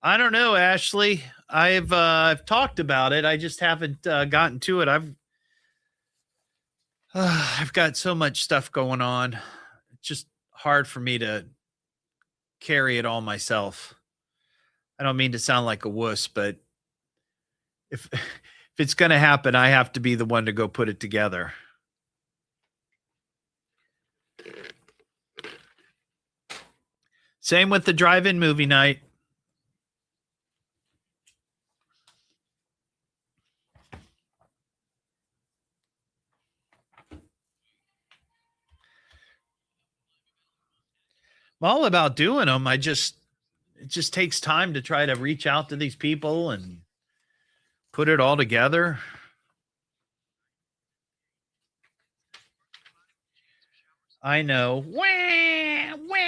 I don't know, Ashley. I've talked about it. I just haven't gotten to it. I've got so much stuff going on. It's just hard for me to carry it all myself. I don't mean to sound like a wuss, but if it's going to happen, I have to be the one to go put it together. Same with the drive-in movie night. I'm all about doing them. It just takes time to try to reach out to these people and put it all together. I know. Wah, wah.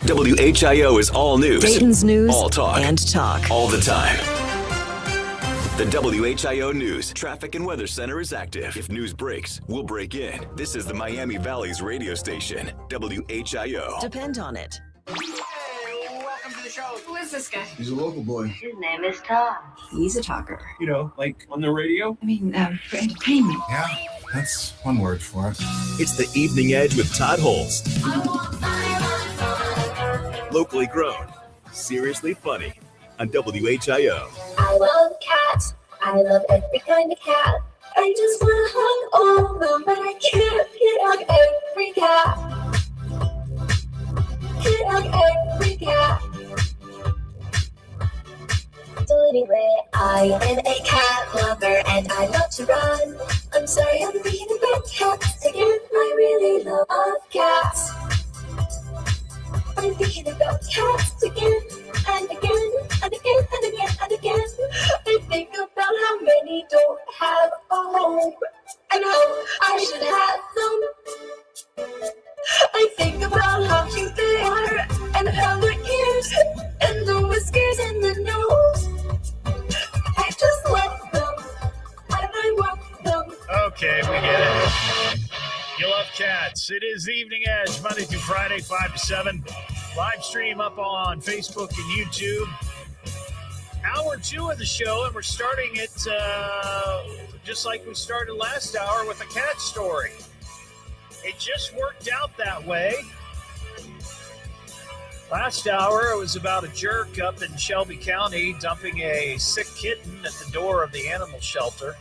WHIO is all news, Dayton's news, all talk, and talk. all the time. The WHIO News Traffic and Weather Center is active. If news breaks, we'll break in. This is the Miami Valley's radio station, WHIO. Depend on it. Welcome to the show. Who is this guy? He's a local boy. His name is Todd. He's a talker. You know, like on the radio? I mean, for entertainment. Yeah, that's one word for it. It's the Evening Edge with Todd Hollst. Locally grown, seriously funny on WHIO. I love cats. I love every kind of cat. I just want to hug all of them, but I can't hug every cat. Can't hug every cat. So anyway, I am a cat lover and I love to run. I'm sorry I'm being about cats again. I really love cats. I'm thinking about cats again and again and again and again and again. I think about how many don't have a home and how I should have them. I think about how cute they are and how their ears and the whiskers and the nose. I just love them and I want them. Okay, we get it. You love cats. It is Evening Edge, Monday through Friday, 5 to 7. Live stream up on Facebook and YouTube. Hour 2 of the show, and we're starting it just like we started last hour with a cat story. It just worked out that way. Last hour, it was about a jerk up in Shelby County dumping a sick kitten at the door of the animal shelter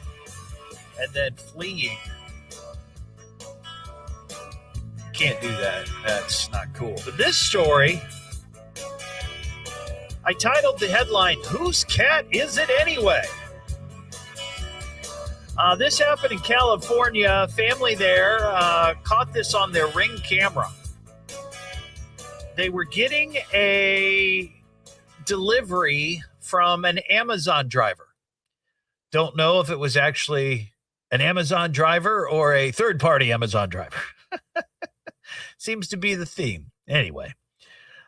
and then fleeing. Can't do that. That's not cool. But this story I titled the headline, "Whose Cat Is It Anyway?" This happened in California. A family there caught this on their Ring camera. They were getting a delivery from an Amazon driver. Don't know if it was actually an Amazon driver or a third-party Amazon driver. Seems to be the theme. Anyway,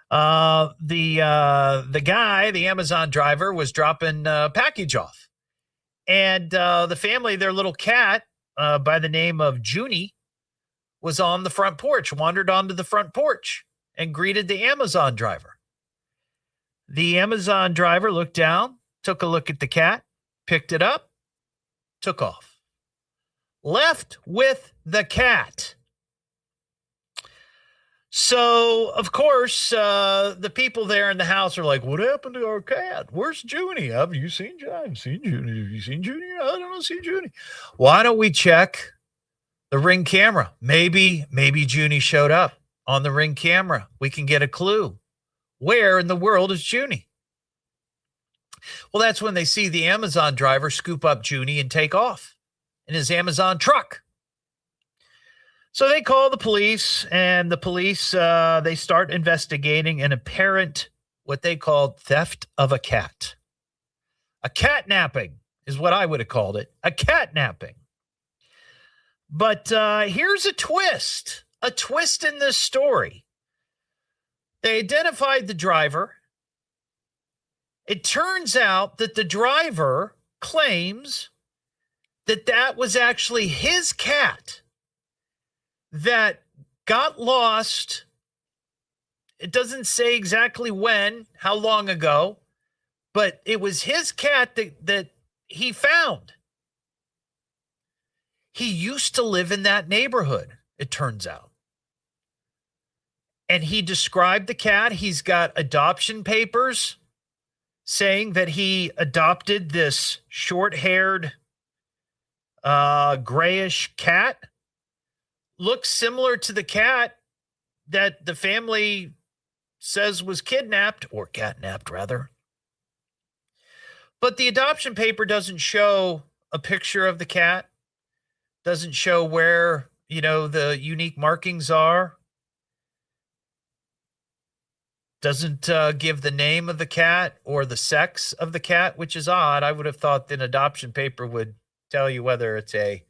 the guy, the Amazon driver, was dropping a package off. And the family, their little cat by the name of Jully, was on the front porch, wandered onto the front porch and greeted the Amazon driver. The Amazon driver looked down, took a look at the cat, picked it up, took off. Left with the cat. So, of course, the people there in the house are like, "What happened to our cat? Where's Jully? Have you seen Jully? I haven't seen Jully. Have you seen Jully? I don't see Jully." Why don't we check the Ring camera? Maybe Jully showed up on the Ring camera. We can get a clue. Where in the world is Jully? Well, that's when they see the Amazon driver scoop up Jully and take off in his Amazon truck. So they call the police, and the police, they start investigating an apparent, what they called theft of a cat. A catnapping is what I would have called it. A catnapping. But here's a twist in this story. They identified the driver. It turns out that the driver claims that that was actually his cat that got lost. It doesn't say exactly when, how long ago, but it was his cat that he found. He used to live in that neighborhood, it turns out. And he described the cat. He's got adoption papers saying that he adopted this short-haired, grayish cat. Looks similar to the cat that the family says was kidnapped, or catnapped rather. But the adoption paper doesn't show a picture of the cat, doesn't show where, the unique markings are, doesn't give the name of the cat or the sex of the cat, which is odd. I would have thought that an adoption paper would tell you whether it's a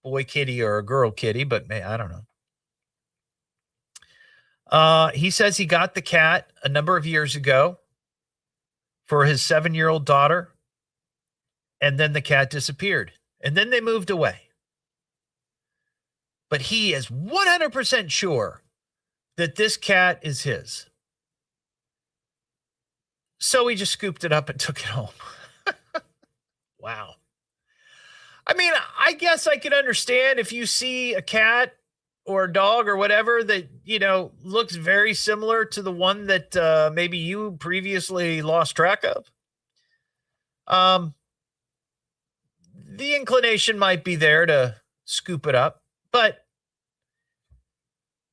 boy kitty or a girl kitty, but I don't know. He says he got the cat a number of years ago for his 7-year-old daughter, and then the cat disappeared, and then they moved away. But he is 100% sure that this cat is his. So he just scooped it up and took it home. Wow. I mean, I guess I could understand if you see a cat or a dog or whatever that, looks very similar to the one that maybe you previously lost track of. The inclination might be there to scoop it up. But,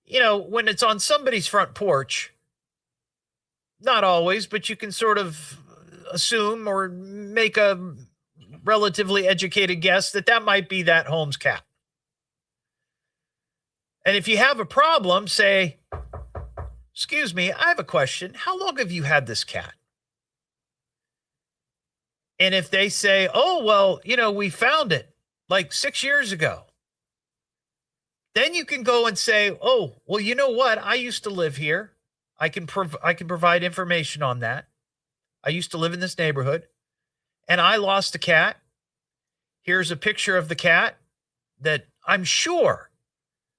when it's on somebody's front porch, not always, but you can sort of assume or make a relatively educated guess that might be that home's cat. And if you have a problem, say, "Excuse me, I have a question. How long have you had this cat?" And if they say, "Oh, well, we found it like 6 years ago," then you can go and say, "Oh, well, you know what? I used to live here. I can provide information on that. I used to live in this neighborhood, and I lost a cat. Here's a picture of the cat that I'm sure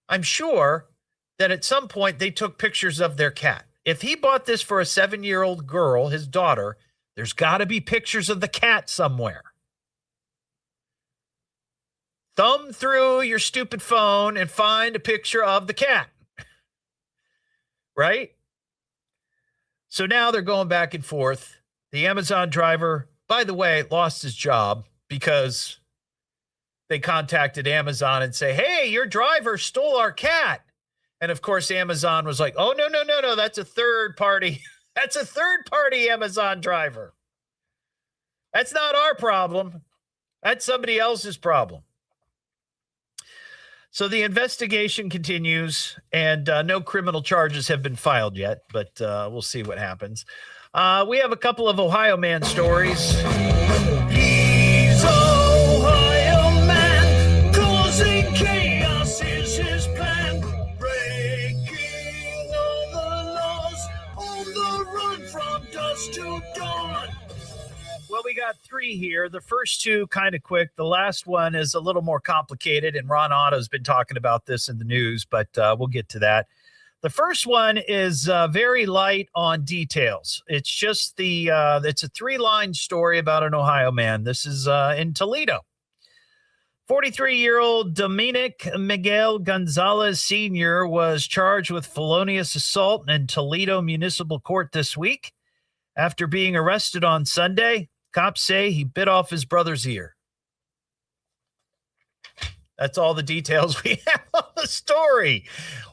that at some point they took pictures of their cat. If he bought this for a 7-year-old girl, his daughter, there's got to be pictures of the cat somewhere. Thumb through your stupid phone and find a picture of the cat." Right? So now they're going back and forth. The Amazon driver, by the way, lost his job because they contacted Amazon and say, "Hey, your driver stole our cat." And of course, Amazon was like, "Oh, no, that's a third party That's a third-party Amazon driver. That's not our problem. That's somebody else's problem. So the investigation continues, and no criminal charges have been filed yet, but we'll see what happens. We have a couple of Ohio man stories. He's Ohio man, causing chaos is his plan, breaking all the laws, on the run from dusk to dawn. Well, we got three here. The first two kind of quick. The last one is a little more complicated, and Ron Otto's been talking about this in the news, but we'll get to that. The first one is very light on details. It's just it's a three-line story about an Ohio man. This is in Toledo. 43-year-old Dominic Miguel Gonzalez Sr. was charged with felonious assault in Toledo Municipal Court this week. After being arrested on Sunday, cops say he bit off his brother's ear. That's all the details we have on the story.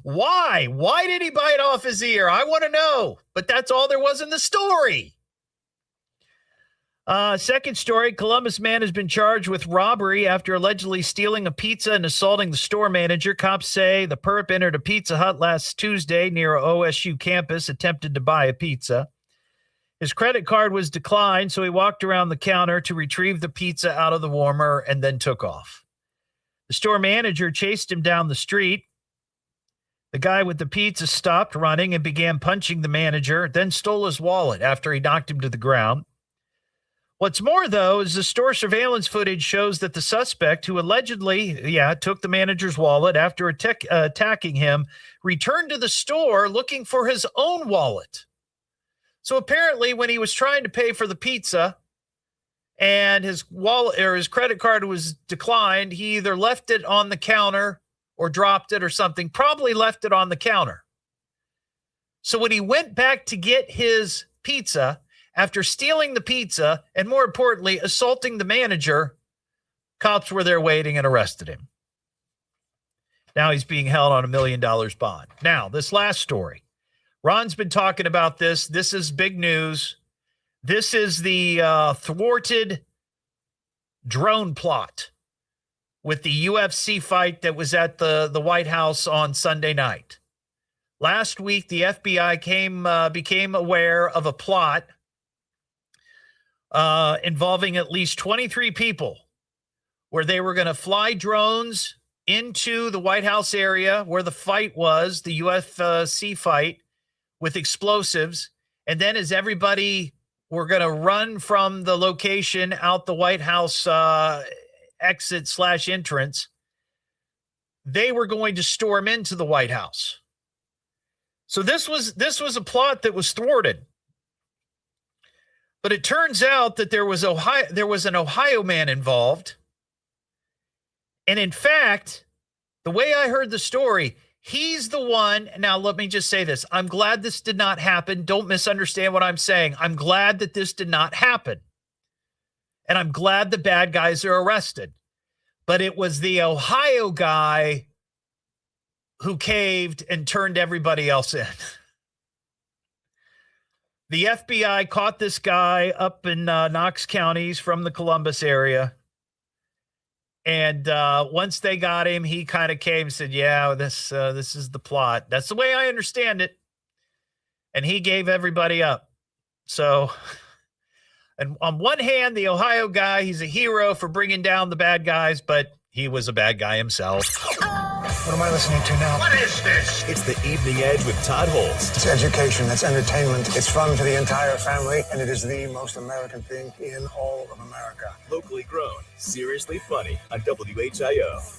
Why? Why did he bite off his ear? I want to know. But that's all there was in the story. Second story, Columbus man has been charged with robbery after allegedly stealing a pizza and assaulting the store manager. Cops say the perp entered a Pizza Hut last Tuesday near OSU campus, attempted to buy a pizza. His credit card was declined, so he walked around the counter to retrieve the pizza out of the warmer and then took off. The store manager chased him down the street. The guy with the pizza stopped running and began punching the manager, then stole his wallet after he knocked him to the ground. What's more, though, is the store surveillance footage shows that the suspect, who allegedly, took the manager's wallet after attacking him, returned to the store looking for his own wallet. So apparently when he was trying to pay for the pizza and his wallet or his credit card was declined, he either left it on the counter or dropped it or something, probably left it on the counter. So when he went back to get his pizza, after stealing the pizza and more importantly, assaulting the manager, cops were there waiting and arrested him. Now he's being held on $1 million bond. Now, this last story. Ron's been talking about this. This is big news. This is the thwarted drone plot with the UFC fight that was at the White House on Sunday night. Last week, the FBI became aware of a plot involving at least 23 people where they were going to fly drones into the White House area where the fight was, the UFC fight, with explosives. And then as everybody were going to run from the location out the White House exit/entrance, they were going to storm into the White House. So this was a plot that was thwarted. But it turns out that there was an Ohio man involved. And in fact, the way I heard the story, he's the one. Now, let me just say this. I'm glad this did not happen. Don't misunderstand what I'm saying. I'm glad that this did not happen. And I'm glad the bad guys are arrested. But it was the Ohio guy who caved and turned everybody else in. The FBI caught this guy up in Knox counties from the Columbus area. And once they got him, he kind of came and said, yeah, this is the plot. That's the way I understand it. And he gave everybody up. So, and on one hand, the Ohio guy, he's a hero for bringing down the bad guys, but he was a bad guy himself. What am I listening to now? What is this? It's the Evening Edge with Todd Hollst. It's education, it's entertainment, it's fun for the entire family, and it is the most American thing in all of America. Locally grown, seriously funny on WHIO.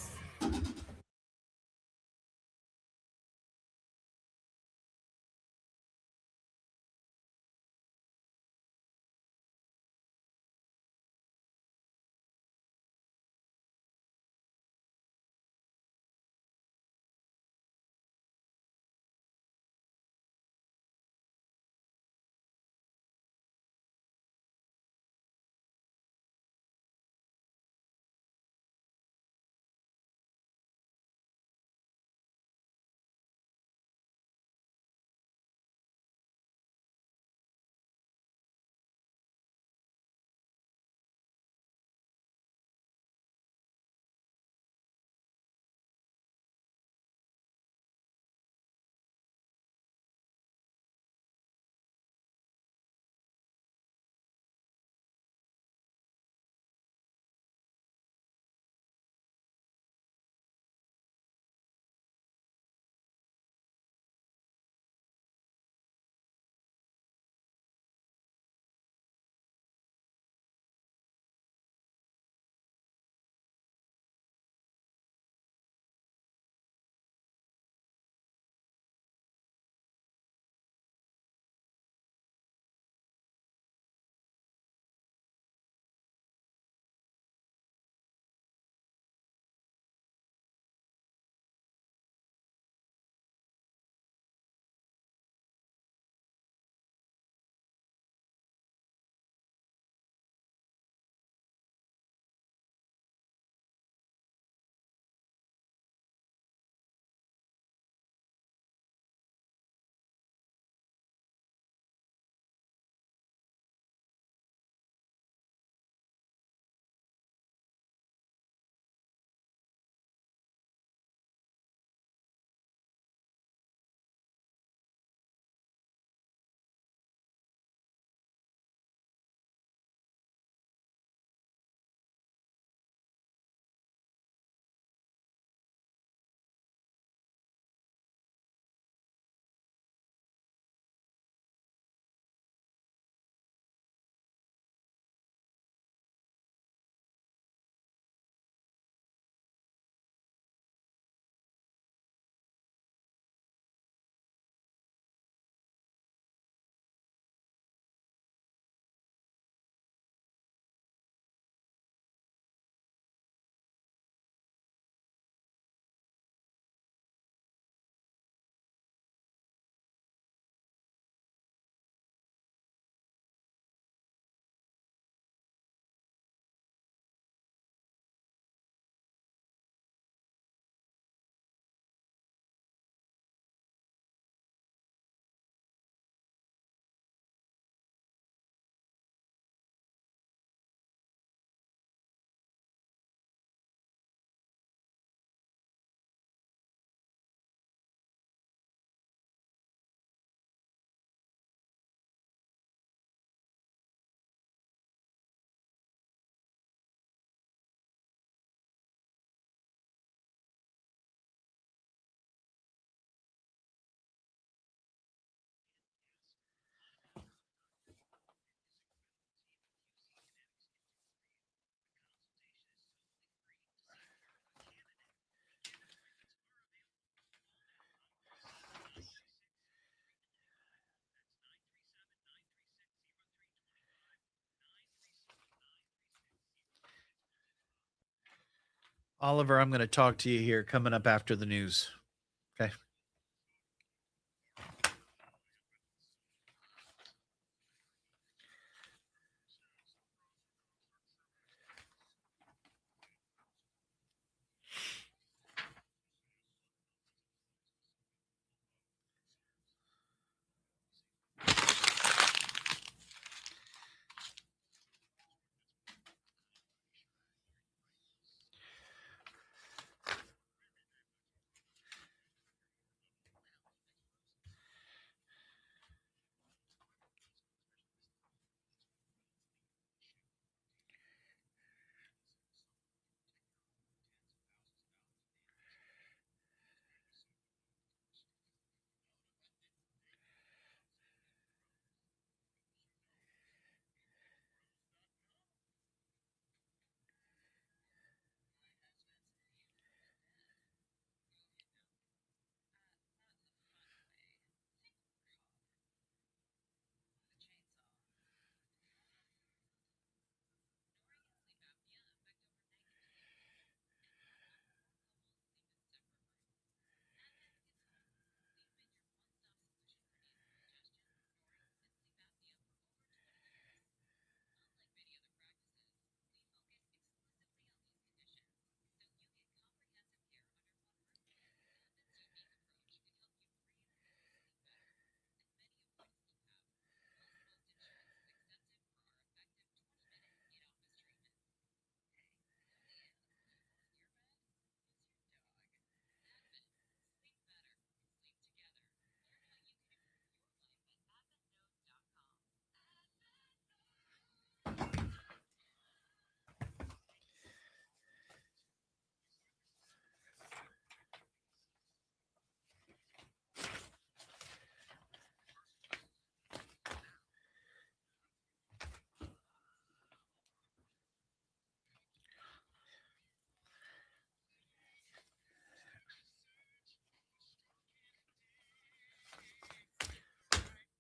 Oliver, I'm going to talk to you here coming up after the news. Okay.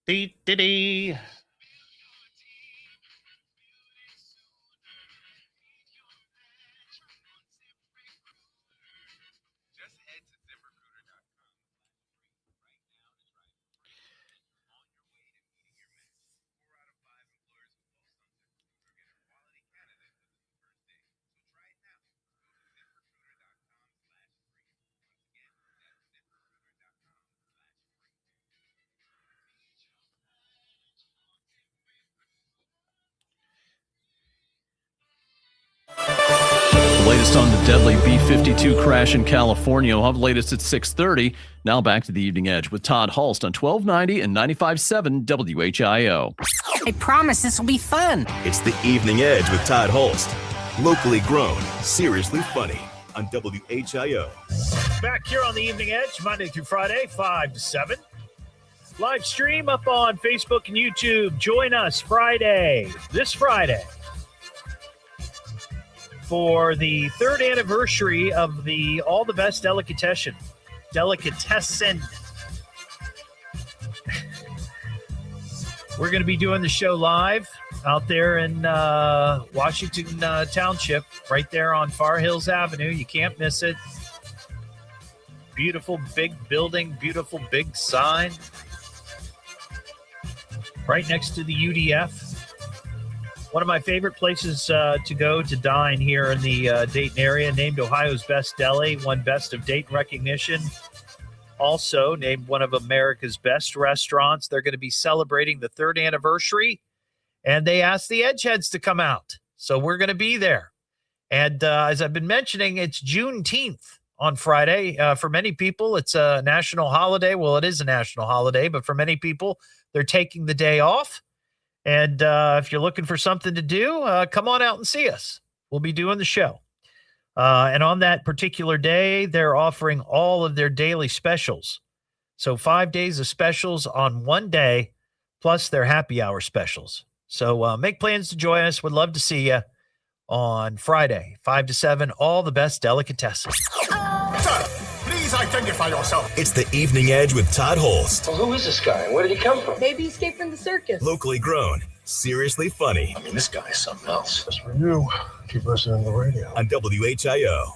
Dee. Latest on the deadly B-52 crash in California. We'll have the latest at 6:30. Now back to the Evening Edge with Todd Hollst on 1290 and 95.7 WHIO. I promise this will be fun. It's the Evening Edge with Todd Hollst. Locally grown, seriously funny on WHIO. Back here on the Evening Edge, Monday through Friday, 5 to 7. Live stream up on Facebook and YouTube. Join us this Friday, for the third anniversary of the All the Best Delicatessen. We're going to be doing the show live out there in Washington Township, right there on Far Hills Avenue. You can't miss it. Beautiful big building, beautiful big sign. Right next to the UDF. One of my favorite places to go to dine here in the Dayton area, named Ohio's Best Deli, won Best of Dayton recognition. Also named one of America's best restaurants. They're going to be celebrating the third anniversary, and they asked the Edgeheads to come out. So we're going to be there. And as I've been mentioning, it's Juneteenth on Friday. For many people, it's a national holiday. Well, it is a national holiday, but for many people, they're taking the day off. And if you're looking for something to do, come on out and see us. We'll be doing the show. And on that particular day, they're offering all of their daily specials. So 5 days of specials on one day, plus their happy hour specials. So make plans to join us. Would love to see you on Friday, 5 to 7, all the best delicatessen. Sir, please identify yourself. It's the Evening Edge with Todd Hollst. Well, who is this guy and where did he come from? Maybe he escaped from the circus. Locally grown, seriously funny I mean, this guy is something else. Just for you. Keep listening to the radio. on WHIO.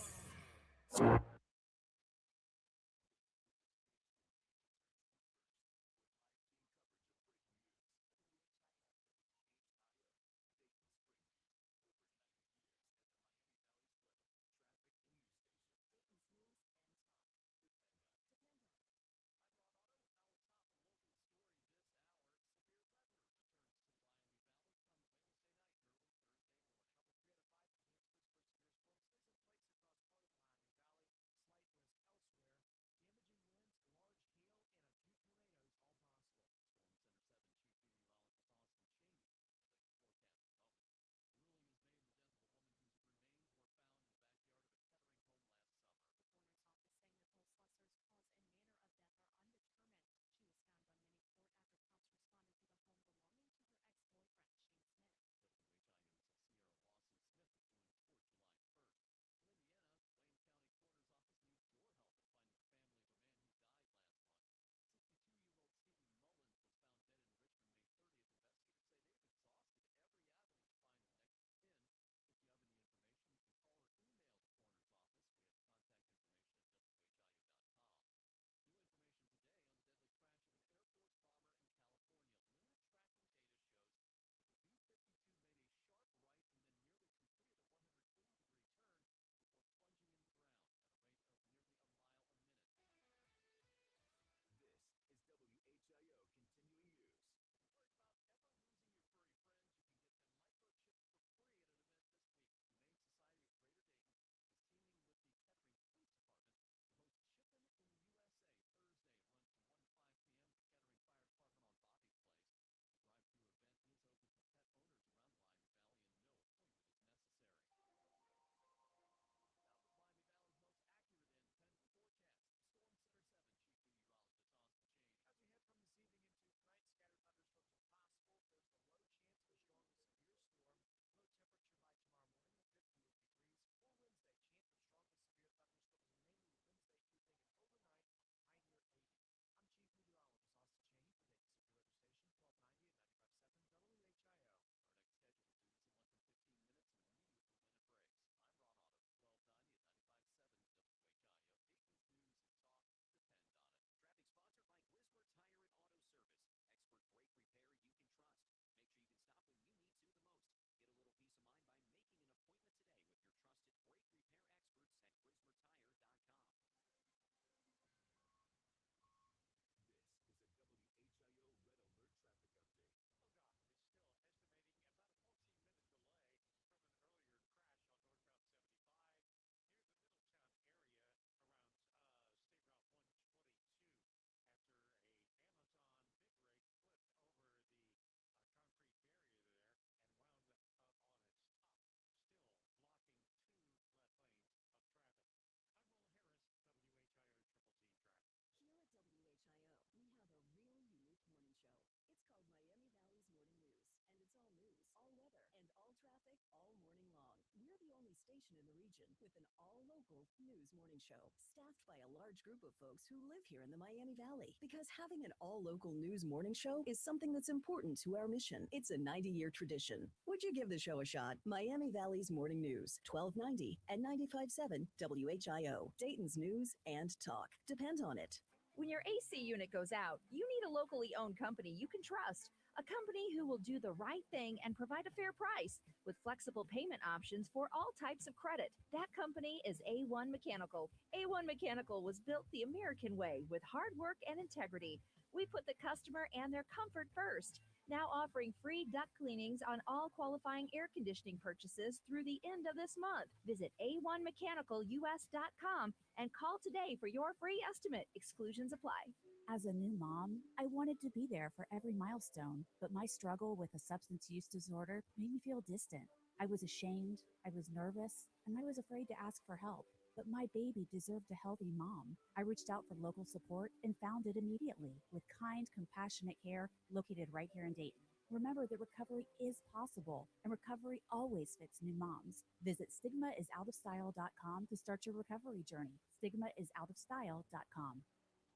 Station in the region with an all-local news morning show staffed by a large group of folks who live here in the Miami Valley. Because having an all-local news morning show is something that's important to our mission. It's a 90-year tradition. Would you give the show a shot? Miami Valley's Morning News, 1290 and 95.7 WHIO. Dayton's news and talk. Depend on it. When your AC unit goes out, you need a locally owned company you can trust. A company who will do the right thing and provide a fair price with flexible payment options for all types of credit. That company is A1 Mechanical. A1 Mechanical was built the American way with hard work and integrity. We put the customer and their comfort first. Now offering free duct cleanings on all qualifying air conditioning purchases through the end of this month. Visit a1mechanicalus.com and call today for your free estimate. Exclusions apply. As a new mom, I wanted to be there for every milestone, but my struggle with a substance use disorder made me feel distant. I was ashamed, I was nervous, and I was afraid to ask for help. But my baby deserved a healthy mom. I reached out for local support and found it immediately with kind, compassionate care located right here in Dayton. Remember that recovery is possible, and recovery always fits new moms. Visit stigmaisOutofstyle.com to start your recovery journey. StigmaisOutofstyle.com.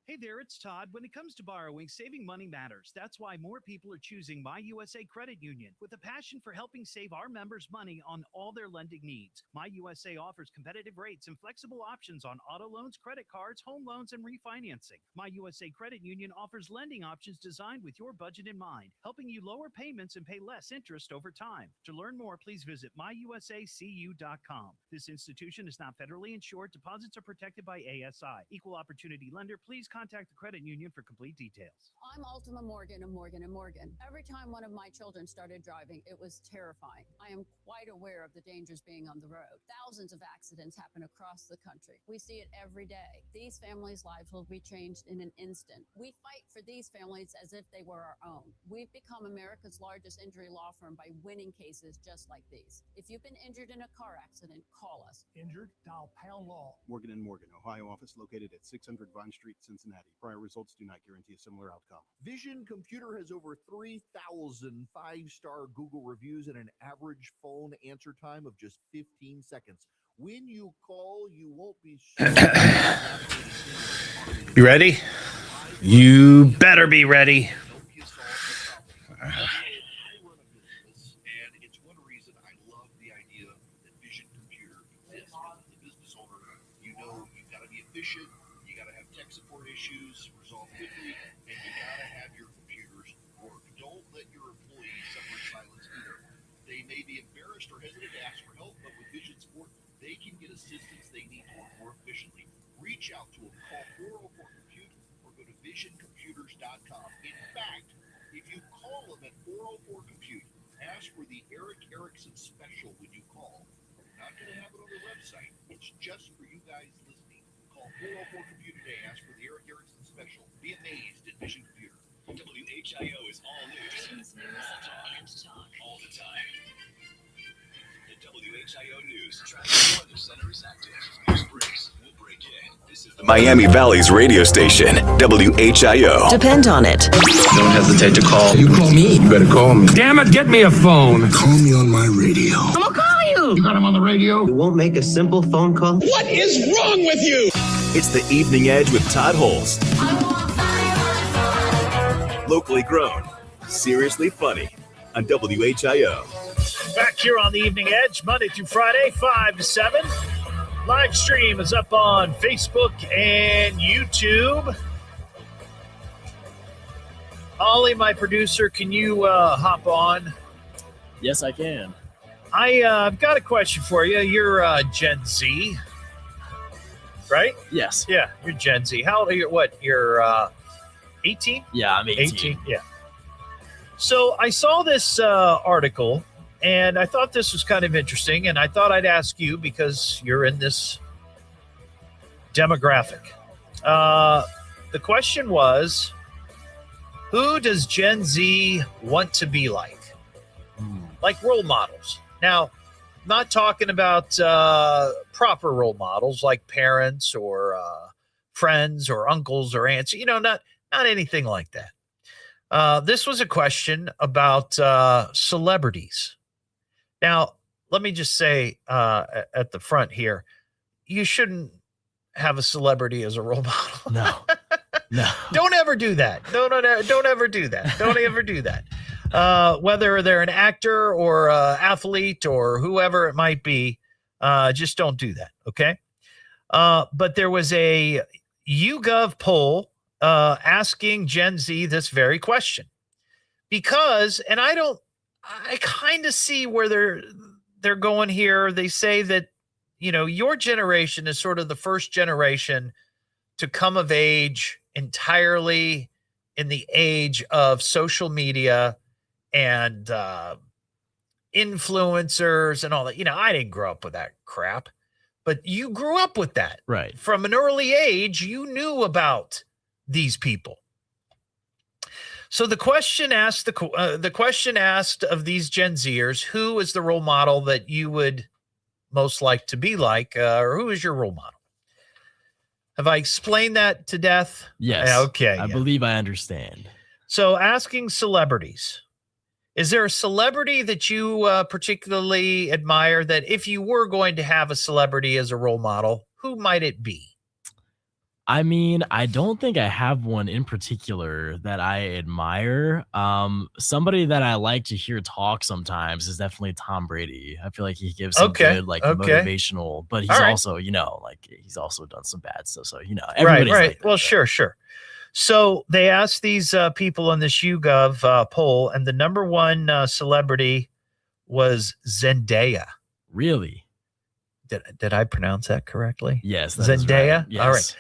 Hey there, it's Todd. When it comes to borrowing, saving money matters. That's why more people are choosing My USA Credit Union. With a passion for helping save our members money on all their lending needs, My USA offers competitive rates and flexible options on auto loans, credit cards, home loans, and refinancing. My USA Credit Union offers lending options designed with your budget in mind, helping you lower payments and pay less interest over time. To learn more, please visit myusacu.com. This institution is not federally insured. Deposits are protected by ASI. Equal opportunity lender. Please contact the credit union for complete details. I'm Ultima Morgan of Morgan & Morgan. Every time one of my children started driving, it was terrifying. I am quite aware of the dangers being on the road. Thousands of accidents happen across the country. We see it every day. These families' lives will be changed in an instant. We fight for these families as if they were our own. We've become America's largest injury law firm by winning cases just like these. If you've been injured in a car accident, call us. Injured? Dial Pound Law. Morgan & Morgan, Ohio office located at 600 Vine Street, Cincinnati. Prior results do not guarantee a similar outcome. Vision Computer has over 3,000 five-star Google reviews and an average phone answer time of just 15 seconds. When you call, you won't be You ready? You better be ready. And it's one reason I love the idea that Vision Computer exists. As a business owner, you know you've got to be efficient, you got to have tech support issues resolved quickly, and you got to have your computers work. Don't let your employees suffer in silence either. They may be embarrassed or hesitant to ask for help, but with Vision Support, they can get assistance they need to work more efficiently. Reach out to them, call 404-COMPUTE or go to visioncomputers.com. In fact, if you call them at 404-COMPUTE, ask for the Eric Erickson special when you call. We're not going to have it on the website. It's just for you guys listening. Call 404-COMPUTE today. Ask for the Eric Erickson special. Be amazed at Vision Computer. WHIO is all news, all talk, all the time. The WHIO News Traffic Weather Center is active. News breaks will break in. This is the Miami Valley's radio station, WHIO. Depend on it. Don't hesitate to call. You call me. You better call me. Damn it, get me a phone. Call me on my radio. I'm gonna call you. You got him on the radio? You won't make a simple phone call? What is wrong with you? It's the Evening Edge with Todd Hollst. Locally grown, seriously funny on WHIO. Back here on the Evening Edge, Monday through Friday, 5 to 7. Live stream is up on Facebook and YouTube. Ollie, my producer, can you hop on? Yes, I can. I've got a question for you. You're Gen Z, right? Yes. Yeah, you're Gen Z. How old are you? What, you're 18? Yeah, I'm 18. Yeah. So I saw this article, and I thought this was kind of interesting, and I thought I'd ask you because you're in this demographic. The question was, who does Gen Z want to be like? Like role models. Now, not talking about proper role models like parents or friends or uncles or aunts, not anything like that. This was a question about celebrities. Now, let me just say at the front here, you shouldn't have a celebrity as a role model. No. Don't ever do that. Don't ever do that. Don't ever do that. Whether they're an actor or athlete or whoever it might be, just don't do that, okay? But there was a YouGov poll asking Gen Z this very question. Because, and I kind of see where they're going here. They say that, your generation is sort of the first generation to come of age entirely in the age of social media and influencers and all that. I didn't grow up with that crap, but you grew up with that. Right. From an early age, you knew about these people. So the question asked of these Gen Zers, who is the role model that you would most like to be like, or who is your role model? Have I explained that to death? Yes. Okay. I believe I understand. So asking celebrities, is there a celebrity that you particularly admire that if you were going to have a celebrity as a role model, who might it be? I mean, I don't think I have one in particular that I admire. Somebody that I like to hear talk sometimes is definitely Tom Brady. I feel like he gives some good, like motivational, but he's also, like he's also done some bad stuff. So, everybody's right. like that, well, sure. So they asked these people on this YouGov poll, and the number one celebrity was Zendaya. Really? Did I pronounce that correctly? Yes. Zendaya? Right. Yes. All right.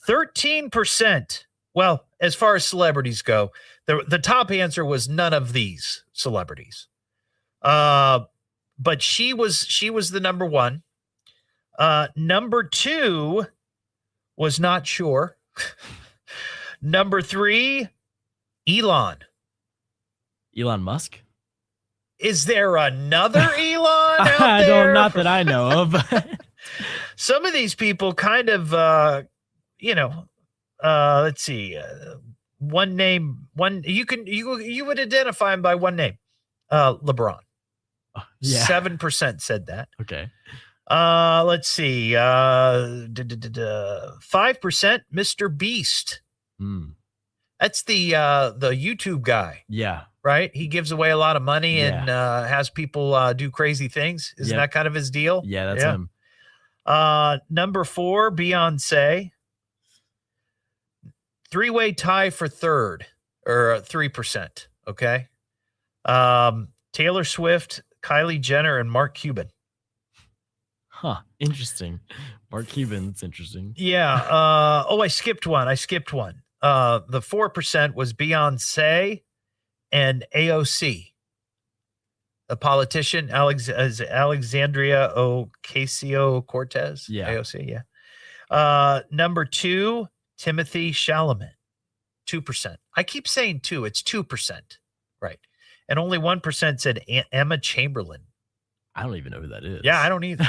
13%. Well, as far as celebrities go, the top answer was none of these celebrities. But she was the number one. Number two was not sure. Number three, Elon Musk. Is there another Elon out there? Not that I know of. Some of these people kind of, let's see, one name, you would identify him by one name, LeBron. Yeah. 7% said that. Okay. Let's see, 5% Mr. Beast. That's the YouTube guy. Yeah. Right? He gives away a lot of money and has people do crazy things. Isn't that kind of his deal? Yeah, that's him. Number 4, Beyonce. 3-way tie for third, or 3%. Okay. Taylor Swift, Kylie Jenner, and Mark Cuban. Huh. Interesting. Mark Cuban. That's interesting. Yeah. I skipped one. The 4% was Beyonce and AOC, a politician, Alexandria Ocasio-Cortez. Yeah. AOC, yeah. Number 2, Timothy Chalamet, 2%. I keep saying 2. It's 2%. Right. And only 1% said Emma Chamberlain. I don't even know who that is. Yeah, I don't either.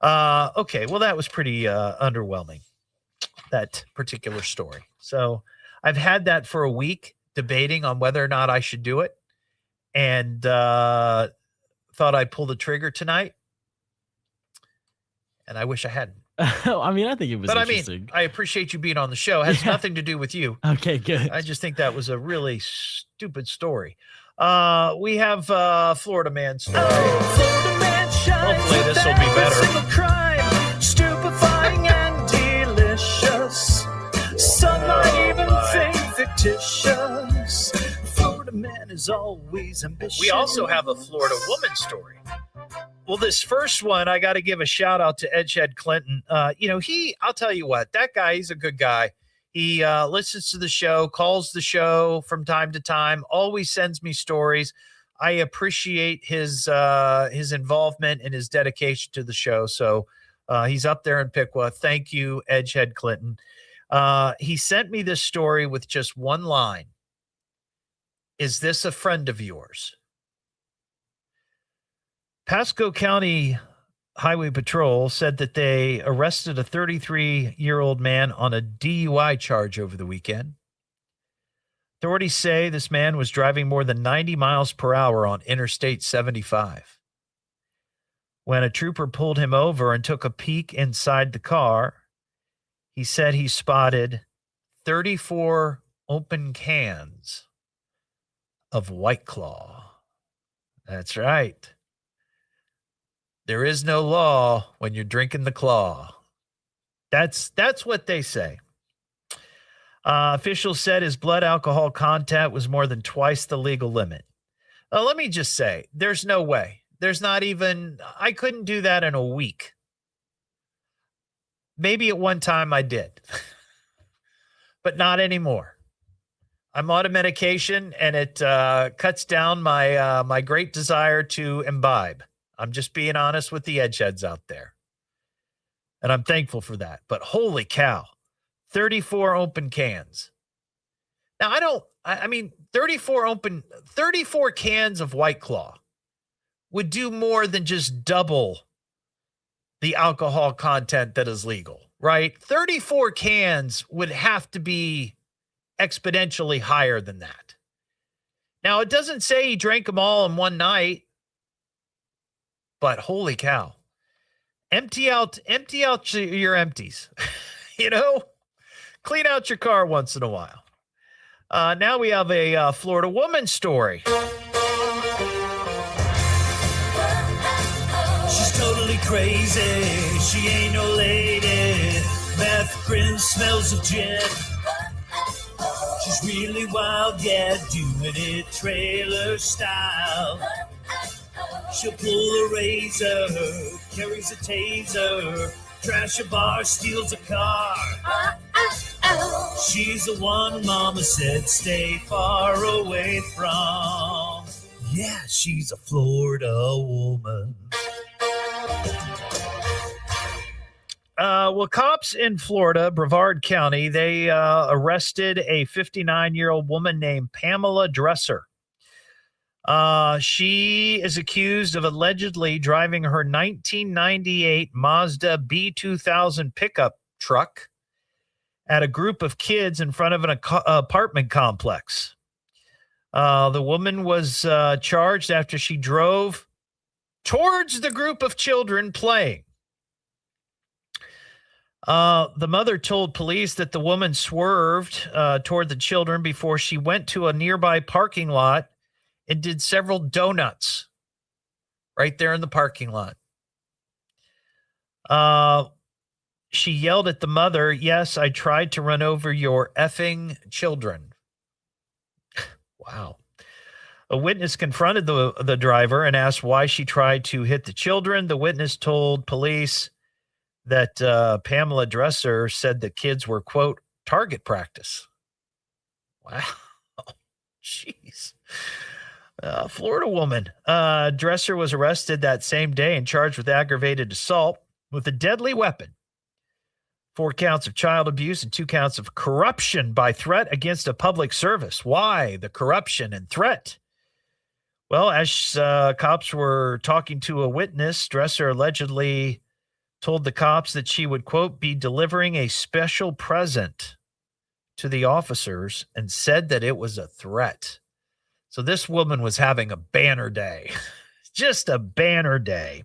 Okay, well, that was pretty underwhelming, that particular story. So I've had that for a week, debating on whether or not I should do it, and thought I'd pull the trigger tonight, and I wish I hadn't. I mean, I think it was interesting. I appreciate you being on the show. It has nothing to do with you. Okay, good. I just think that was a really stupid story. We have Florida Man story. Florida man shines. Hopefully this will be better. Crime, stupefying and delicious. Some might even think fictitious. Florida man is always ambitious. We also have a Florida woman story. Well, this first one, I got to give a shout out to Edgehead Clinton. I'll tell you what, that guy, he's a good guy. He listens to the show, calls the show from time to time, always sends me stories. I appreciate his involvement and his dedication to the show. So he's up there in Piqua. Thank you, Edgehead Clinton. He sent me this story with just one line. Is this a friend of yours? Pasco County Highway Patrol said that they arrested a 33-year-old man on a DUI charge over the weekend. Authorities say this man was driving more than 90 miles per hour on Interstate 75. When a trooper pulled him over and took a peek inside the car, he said he spotted 34 open cans of White Claw. That's right. There is no law when you're drinking the claw. That's what they say. Officials said his blood alcohol content was more than twice the legal limit. Let me just say, there's no way. There's not even, I couldn't do that in a week. Maybe at one time I did, but not anymore. I'm on a medication and it cuts down my great desire to imbibe. I'm just being honest with the edgeheads out there. And I'm thankful for that. But holy cow, 34 open cans. Now, 34 cans of White Claw would do more than just double the alcohol content that is legal, right? 34 cans would have to be exponentially higher than that. Now, it doesn't say he drank them all in one night. But holy cow, empty out your empties. Clean out your car once in a while. Now we have a Florida woman story. She's totally crazy. She ain't no lady. Meth grin smells of gin. She's really wild, yeah, doing it trailer style. She'll pull a razor, carries a taser, trash a bar, steals a car. She's the one Mama said stay far away from. Yeah, she's a Florida woman. Well, cops in Florida, Brevard County, they arrested a 59-year-old woman named Pamela Dresser. She is accused of allegedly driving her 1998 Mazda B2000 pickup truck at a group of kids in front of an apartment complex. The woman was charged after she drove towards the group of children playing. The mother told police that the woman swerved toward the children before she went to a nearby parking lot and did several donuts right there in the parking lot. She yelled at the mother, "Yes, I tried to run over your effing children." Wow. A witness confronted the driver and asked why she tried to hit the children. The witness told police that Pamela Dresser said the kids were, quote, target practice. Wow. Jeez. Florida woman. Dresser was arrested that same day and charged with aggravated assault with a deadly weapon, 4 counts of child abuse, and 2 counts of corruption by threat against a public service. Why the corruption and threat? Well, as cops were talking to a witness, Dresser allegedly told the cops that she would, quote, be delivering a special present to the officers and said that it was a threat. So this woman was having a banner day, just a banner day.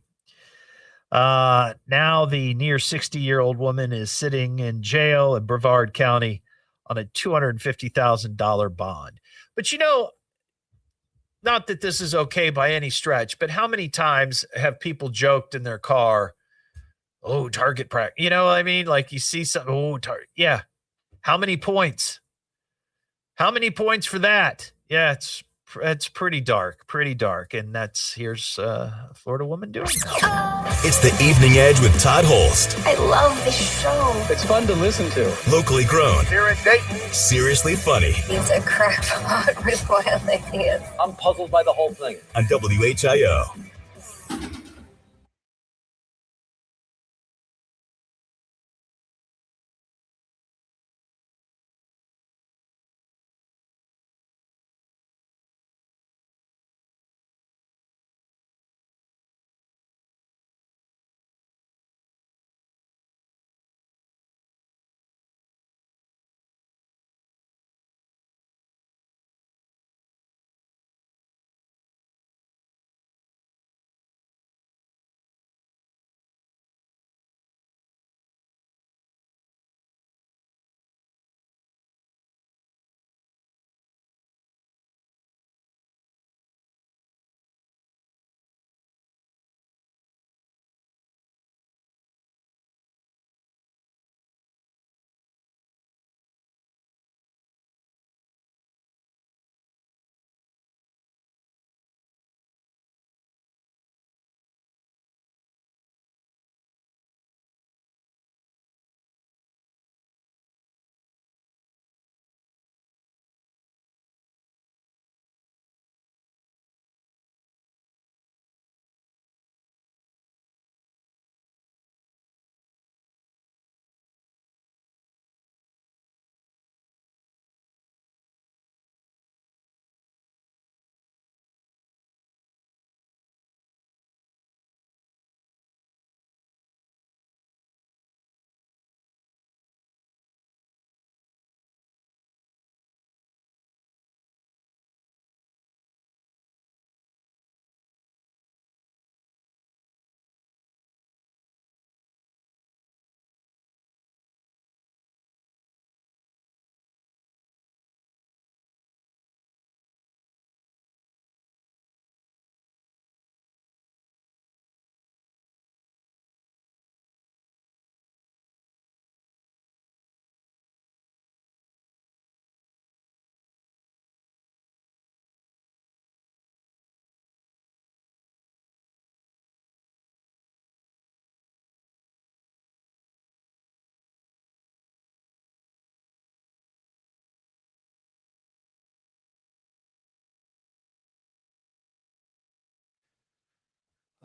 Now the near 60-year-old woman is sitting in jail in Brevard County on a $250,000 bond. But not that this is okay by any stretch, but how many times have people joked in their car, oh, target practice? You know what I mean? Like you see something, oh, target. Yeah. How many points? How many points for that? Yeah, it's pretty dark. And here's a Florida woman doing that. It's the Evening Edge with Todd Hollst. I love this show. It's fun to listen to. Locally grown. Here in Dayton. Seriously funny. He's a crackpot with wild ideas. I'm puzzled by the whole thing. On WHIO.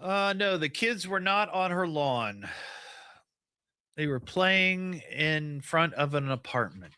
No, the kids were not on her lawn. They were playing in front of an apartment.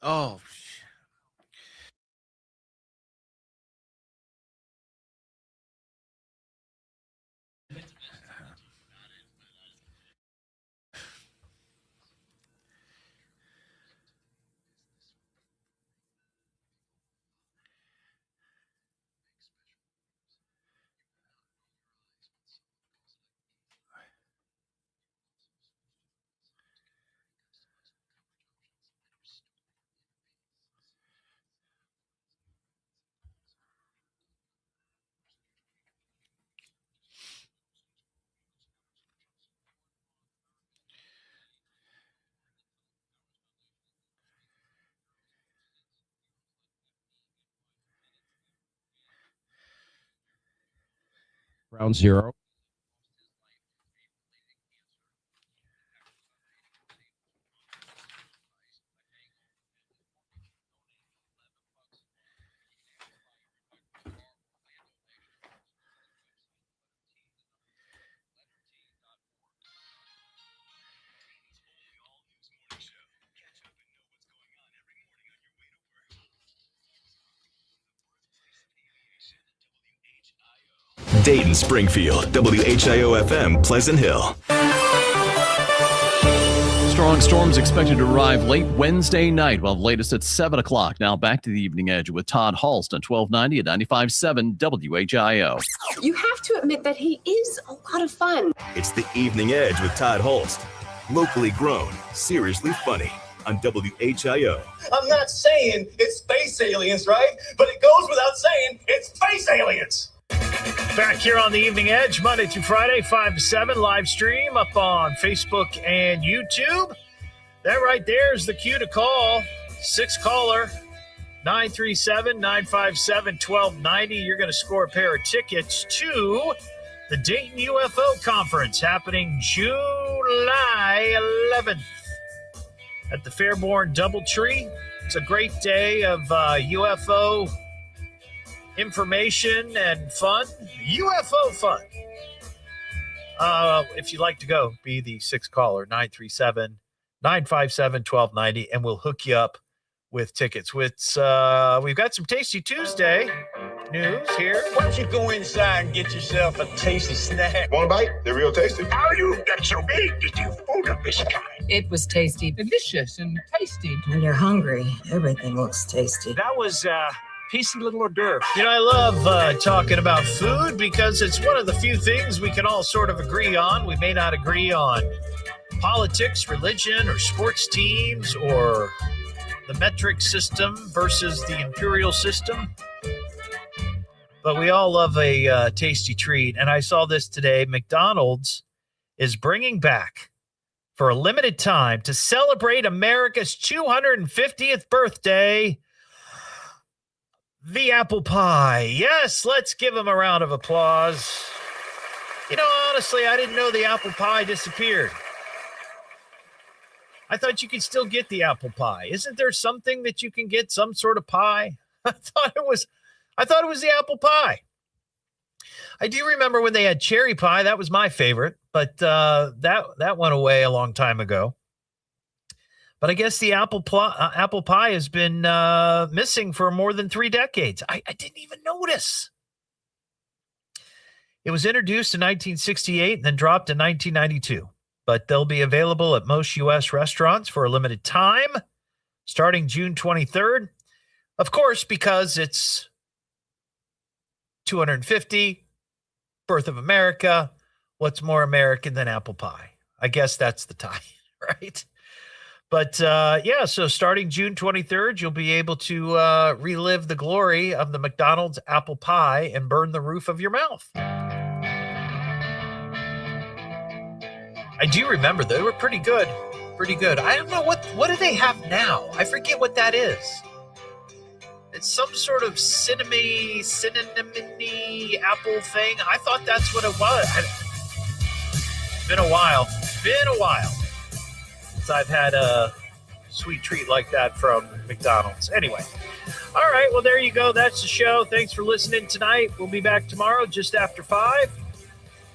Oh, Round zero. Dayton, Springfield, WHIO-FM, Pleasant Hill. Strong storms expected to arrive late Wednesday night, while the latest at 7 o'clock. Now back to the Evening Edge with Todd Hollst on 1290 at 95.7 WHIO. You have to admit that he is a lot of fun. It's the Evening Edge with Todd Hollst. Locally grown, seriously funny on WHIO. I'm not saying it's space aliens, right? But it goes without saying it's space aliens. Back here on the Evening Edge, Monday through Friday, 5 to 7, live stream up on Facebook and YouTube. That right there is the cue to call. 6-caller, 937-957-1290. You're going to score a pair of tickets to the Dayton UFO Conference happening July 11th at the Fairborn Doubletree. It's a great day of UFO information and fun. UFO fun. If you'd like to go, be the 6-caller, 937-957-1290, and we'll hook you up with tickets. We've got some Tasty Tuesday. news here. Why don't you go inside and get yourself a tasty snack? Want a bite? They're real tasty. How you got so big that you food of this kind? It was tasty, delicious, and tasty. When you're hungry, everything looks tasty. That was tasty little hors d'oeuvre. You know, I love talking about food because it's one of the few things we can all sort of agree on. We may not agree on politics, religion, or sports teams, or the metric system versus the imperial system. But we all love a tasty treat. And I saw this today. McDonald's is bringing back, for a limited time, to celebrate America's 250th birthday, the apple pie. Yes, let's give them a round of applause. You know, honestly, I didn't know the apple pie disappeared. I thought you could still get the apple pie. Isn't there something that you can get, some sort of pie? I thought it was the apple pie. I do remember when they had cherry pie. That was my favorite, but that went away a long time ago. But I guess the apple pie has been missing for more than 3 decades. I didn't even notice. It was introduced in 1968 and then dropped in 1992. But they'll be available at most U.S. restaurants for a limited time, starting June 23rd. Of course, because it's 250, birth of America. What's more American than apple pie? I guess that's the tie, right? But yeah, so starting June 23rd, you'll be able to relive the glory of the McDonald's apple pie and burn the roof of your mouth. I do remember they were pretty good. Pretty good. I don't know what do they have now? I forget what that is. It's some sort of cinnamony apple thing. I thought that's what it was. It's been a while since I've had a sweet treat like that from McDonald's. Anyway, all right, well, there you go. That's the show. Thanks for listening tonight. We'll be back tomorrow just after 5.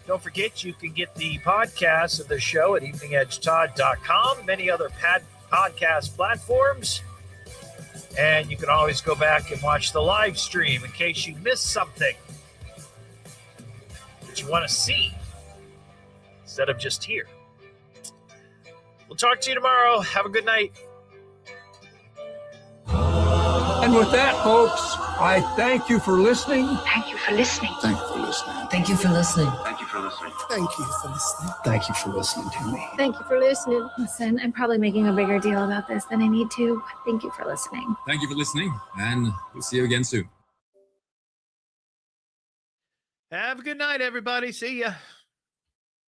Don't forget, you can get the podcast of the show at eveningedgetodd.com, many other podcast platforms. And you can always go back and watch the live stream in case you missed something that you want to see instead of just hear. We'll talk to you tomorrow. Have a good night. And with that, folks, I thank you for listening. Thank you for listening. Thank you for listening. Thank you for listening. Thank you for listening. Thank you for listening. Thank you for listening to me. Thank you for listening. Listen, I'm probably making a bigger deal about this than I need to. Thank you for listening. Thank you for listening, and we'll see you again soon. Have a good night, everybody. See ya.